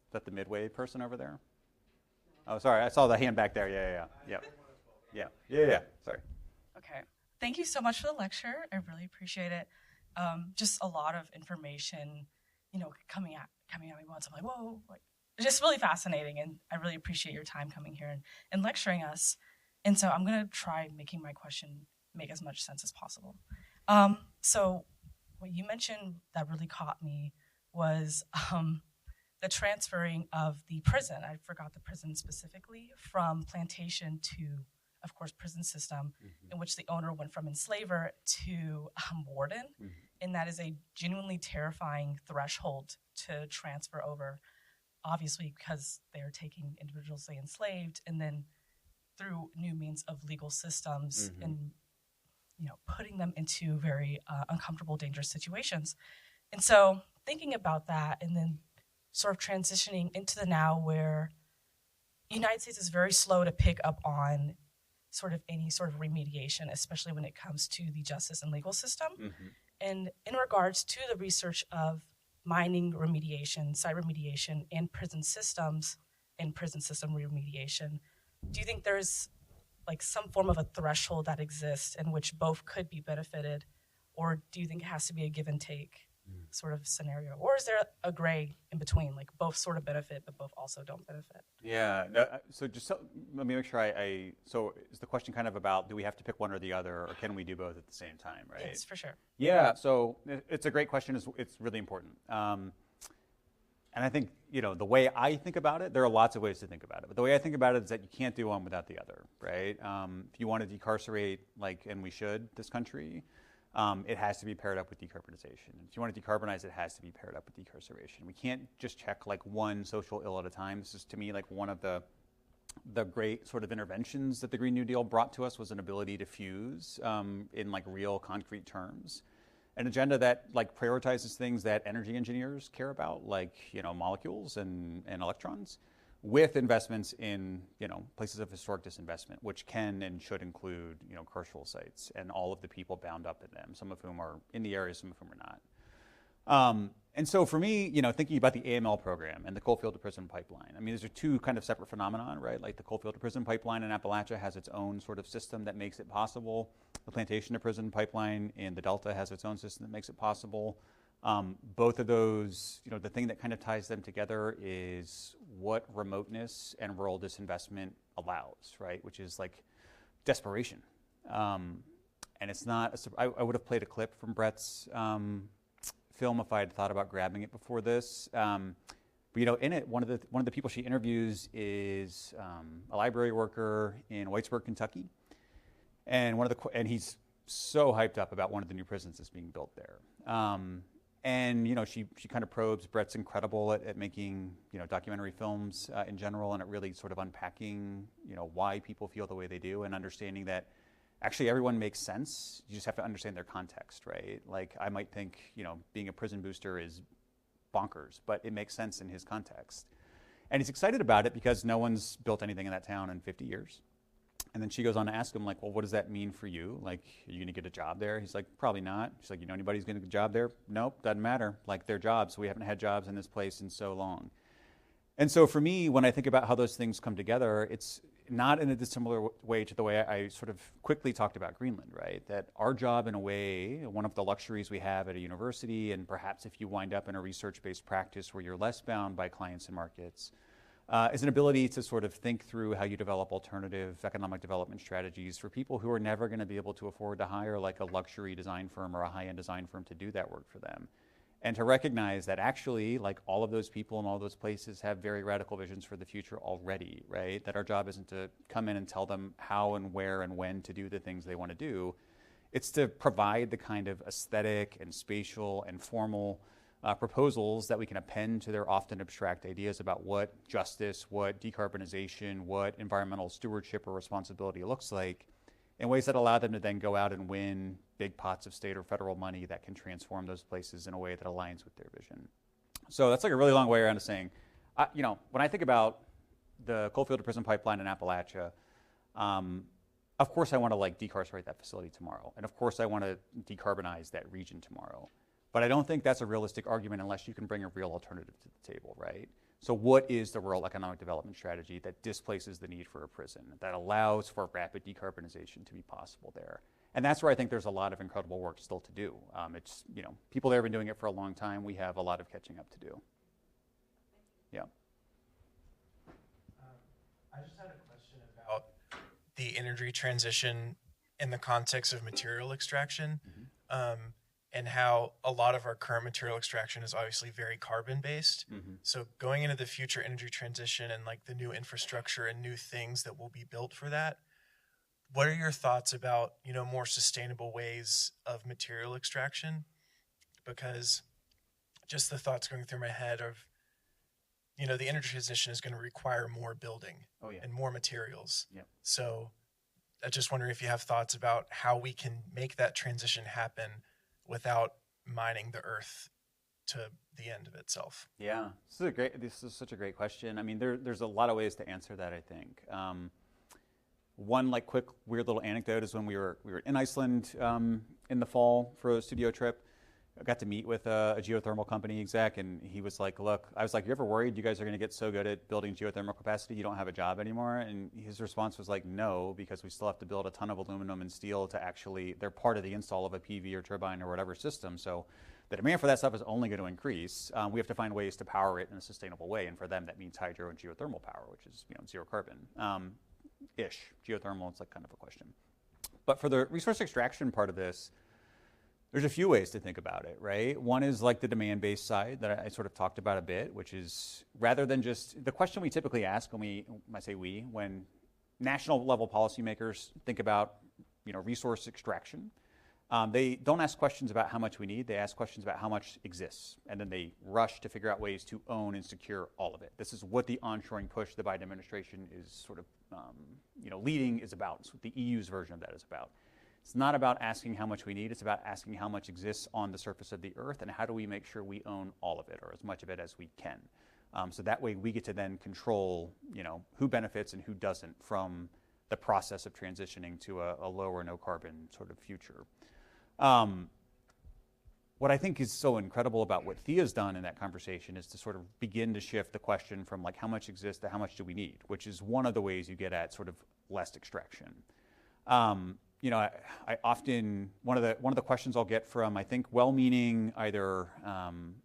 Is that the Midway person over there? Oh, sorry, I saw the hand back there. Yeah. Sorry. Okay. Thank you so much for the lecture. I really appreciate it. Just a lot of information, coming at me once. I'm like, whoa, like, it's just really fascinating. And I really appreciate your time coming here and lecturing us. And so I'm going to try making my question make as much sense as possible. So what you mentioned that really caught me was the transferring of the prison. I forgot the prison specifically, from plantation to, of course, prison system, in which the owner went from enslaver to warden. And that is a genuinely terrifying threshold to transfer over, obviously, because they are taking individuals they enslaved and then through new means of legal systems and putting them into very uncomfortable, dangerous situations. And so thinking about that and then sort of transitioning into the now where the United States is very slow to pick up on sort of any sort of remediation, especially when it comes to the justice and legal system. And in regards to the research of mining remediation, site remediation, and prison systems and prison system remediation, do you think there's like some form of a threshold that exists in which both could be benefited, or do you think it has to be a give and take sort of scenario, or is there a gray in between, like both sort of benefit but both also don't benefit? Yeah. No, so just let me make sure so is the question kind of about, do we have to pick one or the other, or can we do both at the same time, right? Yes, for sure. Yeah. So it's a great question. It's really important. And I think, the way I think about it, there are lots of ways to think about it. But the way I think about it is that you can't do one without the other, right? If you want to decarcerate, and we should, this country, it has to be paired up with decarbonization. If you want to decarbonize, it has to be paired up with decarceration. We can't just check one social ill at a time. This is, to me, one of the great sort of interventions that the Green New Deal brought to us was an ability to fuse in real concrete terms. An agenda that prioritizes things that energy engineers care about, molecules and electrons, with investments in places of historic disinvestment, which can and should include carceral sites and all of the people bound up in them, some of whom are in the area, some of whom are not. And so for me, thinking about the AML program and the coalfield to prison pipeline, I mean, these are two kind of separate phenomenon, right? Like the coalfield to prison pipeline in Appalachia has its own sort of system that makes it possible. The plantation to prison pipeline in the Delta has its own system that makes it possible. Both of those, the thing that kind of ties them together is what remoteness and rural disinvestment allows, right? Which is desperation. And it's not, I would have played a clip from Brett's film if I had thought about grabbing it before this. But in it, one of the people she interviews is a library worker in Whitesburg, Kentucky, and and he's so hyped up about one of the new prisons that's being built there. And she kind of probes. Brett's incredible at making documentary films in general, and at really sort of unpacking why people feel the way they do, and understanding that actually everyone makes sense. You just have to understand their context, right? I might think being a prison booster is bonkers, but it makes sense in his context. And he's excited about it because no one's built anything in that town in 50 years. And then she goes on to ask him, well, what does that mean for you? Are you going to get a job there? He's like, probably not. She's like, anybody who's going to get a job there? Nope, doesn't matter. Their jobs. We haven't had jobs in this place in so long. And so for me, when I think about how those things come together, it's not in a dissimilar way to the way I sort of quickly talked about Greenland, right? That our job, in a way, one of the luxuries we have at a university, and perhaps if you wind up in a research-based practice where you're less bound by clients and markets, is an ability to sort of think through how you develop alternative economic development strategies for people who are never going to be able to afford to hire a luxury design firm or a high-end design firm to do that work for them. And to recognize that actually, all of those people in all those places have very radical visions for the future already, right? That our job isn't to come in and tell them how and where and when to do the things they want to do. It's to provide the kind of aesthetic and spatial and formal proposals that we can append to their often abstract ideas about what justice, what decarbonization, what environmental stewardship or responsibility looks like, in ways that allow them to then go out and win big pots of state or federal money that can transform those places in a way that aligns with their vision. So that's a really long way around to saying, when I think about the coalfield to prison pipeline in Appalachia, of course I want to decarcerate that facility tomorrow. And of course I want to decarbonize that region tomorrow. But I don't think that's a realistic argument unless you can bring a real alternative to the table, right? So what is the rural economic development strategy that displaces the need for a prison, that allows for rapid decarbonization to be possible there? And that's where I think there's a lot of incredible work still to do. It's, people there have been doing it for a long time. We have a lot of catching up to do. Yeah. I just had a question about the energy transition in the context of material extraction, and how a lot of our current material extraction is obviously very carbon-based. So going into the future energy transition and like the new infrastructure and new things that will be built for that, what are your thoughts about, more sustainable ways of material extraction? Because just the thoughts going through my head of, the energy transition is going to require more building and more materials. Yep. So I just wondering if you have thoughts about how we can make that transition happen without mining the earth to the end of itself. Yeah, this is such a great question. I mean, there's a lot of ways to answer that, I think. One quick weird little anecdote is when we were in Iceland in the fall for a studio trip. I got to meet with a geothermal company exec, and he was like, look, I was like, you ever worried you guys are going to get so good at building geothermal capacity you don't have a job anymore? And his response was like, no, because we still have to build a ton of aluminum and steel to actually, they're part of the install of a PV or turbine or whatever system. So the demand for that stuff is only going to increase. We have to find ways to power it in a sustainable way. And for them, that means hydro and geothermal power, which is zero carbon. Ish. Geothermal, it's kind of a question. But for the resource extraction part of this, there's a few ways to think about it, right? One is the demand-based side that I sort of talked about a bit, which is rather than just the question we typically ask when national level policymakers think about resource extraction, they don't ask questions about how much we need. They ask questions about how much exists, and then they rush to figure out ways to own and secure all of it. This is what the onshoring push the Biden administration is sort of leading is about. It's what the EU's version of that is about. It's not about asking how much we need. It's about asking how much exists on the surface of the earth and how do we make sure we own all of it or as much of it as we can. So that way we get to then control, who benefits and who doesn't from the process of transitioning to a low or no carbon sort of future. What I think is so incredible about what Thea's done in that conversation is to sort of begin to shift the question from how much exists to how much do we need, which is one of the ways you get at sort of less extraction. I often, one of the questions I'll get from, I think, well-meaning either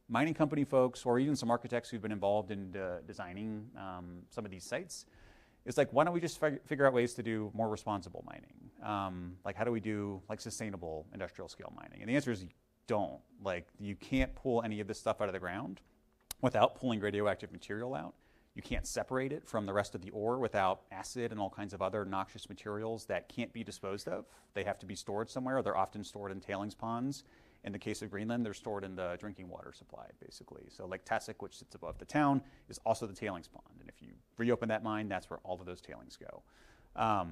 mining company folks or even some architects who've been involved in designing some of these sites is why don't we just figure out ways to do more responsible mining? How do we do sustainable industrial scale mining? And the answer is you don't. You can't pull any of this stuff out of the ground without pulling radioactive material out. You can't separate it from the rest of the ore without acid and all kinds of other noxious materials that can't be disposed of. They have to be stored somewhere. They're often stored in tailings ponds. In the case of Greenland, they're stored in the drinking water supply, basically. So Lake Tasik, which sits above the town, is also the tailings pond. And if you reopen that mine, that's where all of those tailings go. I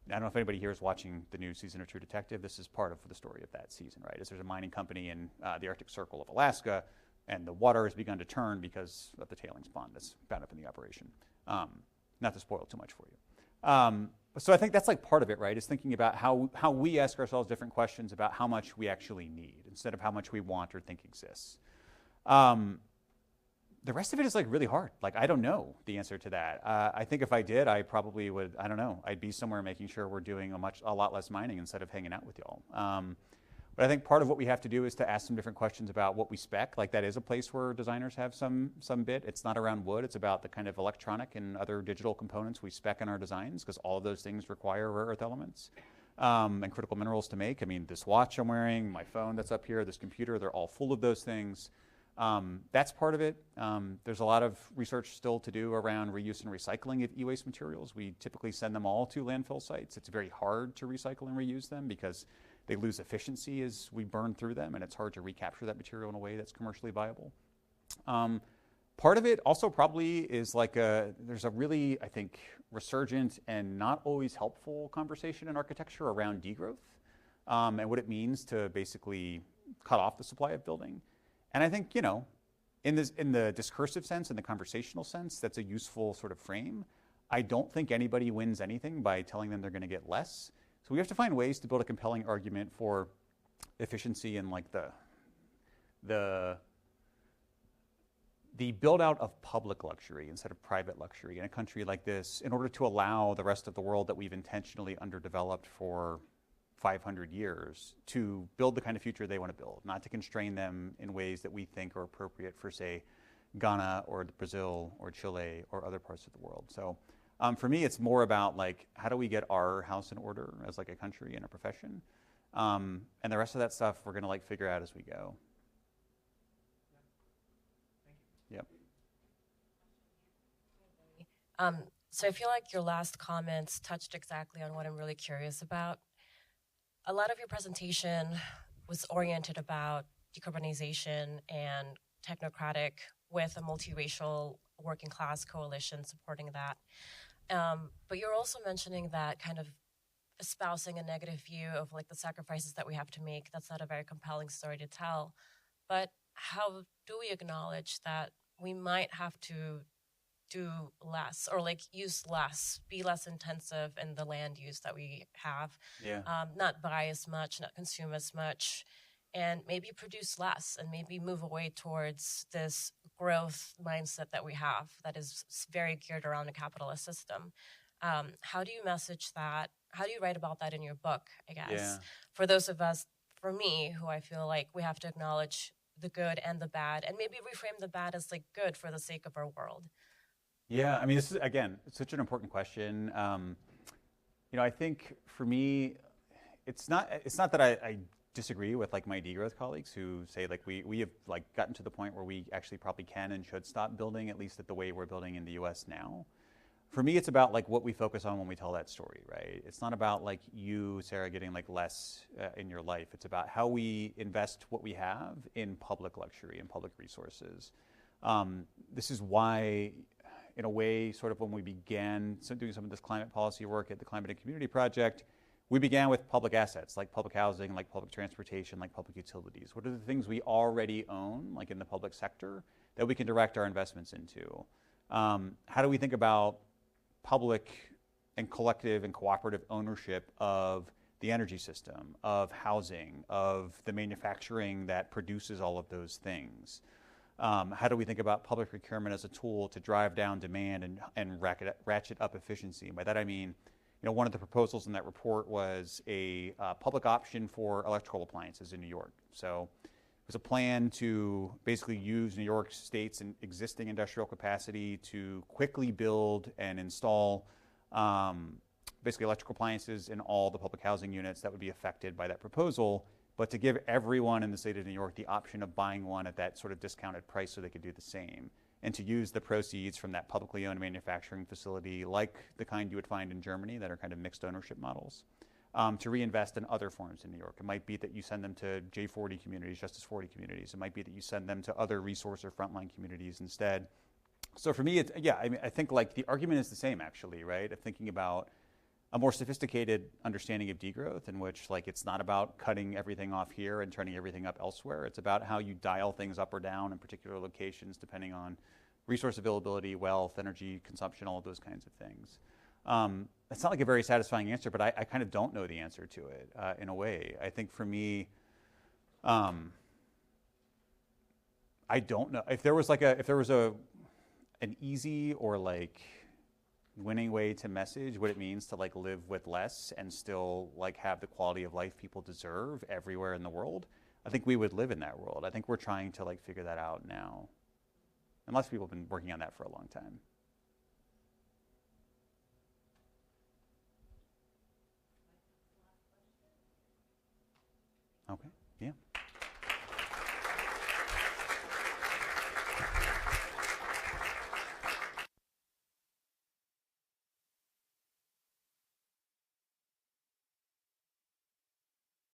don't know if anybody here is watching the new season of True Detective. This is part of the story of that season, right? There's a mining company in the Arctic Circle of Alaska, and the water has begun to turn because of the tailings pond that's bound up in the operation. Not to spoil too much for you. So I think that's part of it, right, is thinking about how we ask ourselves different questions about how much we actually need instead of how much we want or think exists. The rest of it is really hard. I don't know the answer to that. I think if I did, I probably would, I don't know, I'd be somewhere making sure we're doing a lot less mining instead of hanging out with y'all. But I think part of what we have to do is to ask some different questions about what we spec. That is a place where designers have some bit. It's not around wood. It's about the kind of electronic and other digital components we spec in our designs, because all of those things require rare earth elements and critical minerals to make. I mean, this watch I'm wearing, my phone that's up here, this computer, they're all full of those things. That's part of it. There's a lot of research still to do around reuse and recycling of e-waste materials. We typically send them all to landfill sites. It's very hard to recycle and reuse them because they lose efficiency as we burn through them, and it's hard to recapture that material in a way that's commercially viable. Part of it also probably is there's a really, I think, resurgent and not always helpful conversation in architecture around degrowth and what it means to basically cut off the supply of building. And I think, in the discursive sense, in the conversational sense, that's a useful sort of frame. I don't think anybody wins anything by telling them they're going to get less. So we have to find ways to build a compelling argument for efficiency and the build out of public luxury instead of private luxury in a country like this in order to allow the rest of the world that we've intentionally underdeveloped for 500 years to build the kind of future they want to build, not to constrain them in ways that we think are appropriate for, say, Ghana or Brazil or Chile or other parts of the world. So for me, it's more about like, how do we get our house in order as like a country and a profession? And the rest of that stuff we're going to like figure out as we go. Yep. So I feel like your last comments touched exactly on what I'm really curious about. A lot of your presentation was oriented about decarbonization and technocratic with a multiracial working class coalition supporting that. But you're also mentioning that kind of espousing a negative view of like the sacrifices that we have to make. That's not a very compelling story to tell. But how do we acknowledge that we might have to do less or like use less, be less intensive in the land use that we have, not buy as much, not consume as much, and maybe produce less and maybe move away towards this growth mindset that we have that is very geared around a capitalist system. How do you message that? How do you write about that in your book, I guess? For those of us, for me, who I feel like we have to acknowledge the good and the bad and maybe reframe the bad as like good for the sake of our world. Yeah, I mean, this is, again, such an important question. I think for me, it's not that I disagree with like my degrowth colleagues who say like we have like gotten to the point where we actually probably can and should stop building, at least at the way we're building in the US now. For me, it's about like what we focus on when we tell that story, right? It's not about like you, Sarah, getting like less in your life. It's about how we invest what we have in public luxury and public resources. This is why, in a way, sort of when we began doing some of this climate policy work at the Climate and Community Project, we began with public assets, like public housing, like public transportation, like public utilities. What are the things we already own, like in the public sector, that we can direct our investments into? How do we think about public and collective and cooperative ownership of the energy system, of housing, of the manufacturing that produces all of those things? How do we think about public procurement as a tool to drive down demand and ratchet up efficiency? By that I mean, one of the proposals in that report was a public option for electrical appliances in New York. So it was a plan to basically use New York State's existing industrial capacity to quickly build and install basically electrical appliances in all the public housing units that would be affected by that proposal, but to give everyone in the state of New York the option of buying one at that sort of discounted price so they could do the same, and to use the proceeds from that publicly owned manufacturing facility, like the kind you would find in Germany that are kind of mixed ownership models, to reinvest in other forms in New York. It might be that you send them to J40 communities, Justice 40 communities. It might be that you send them to other resource or frontline communities instead. So for me, I think like the argument is the same actually, right? Of thinking about a more sophisticated understanding of degrowth in which like it's not about cutting everything off here and turning everything up elsewhere. It's about how you dial things up or down in particular locations depending on resource availability, wealth, energy consumption, all of those kinds of things. It's not like a very satisfying answer, but I kind of don't know the answer to it in a way. I think for me, I don't know if there was an easy or like winning way to message what it means to like live with less and still like have the quality of life people deserve everywhere in the world. I think we would live in that world. I think we're trying to like figure that out now. And lots of people have been working on that for a long time. Okay, yeah.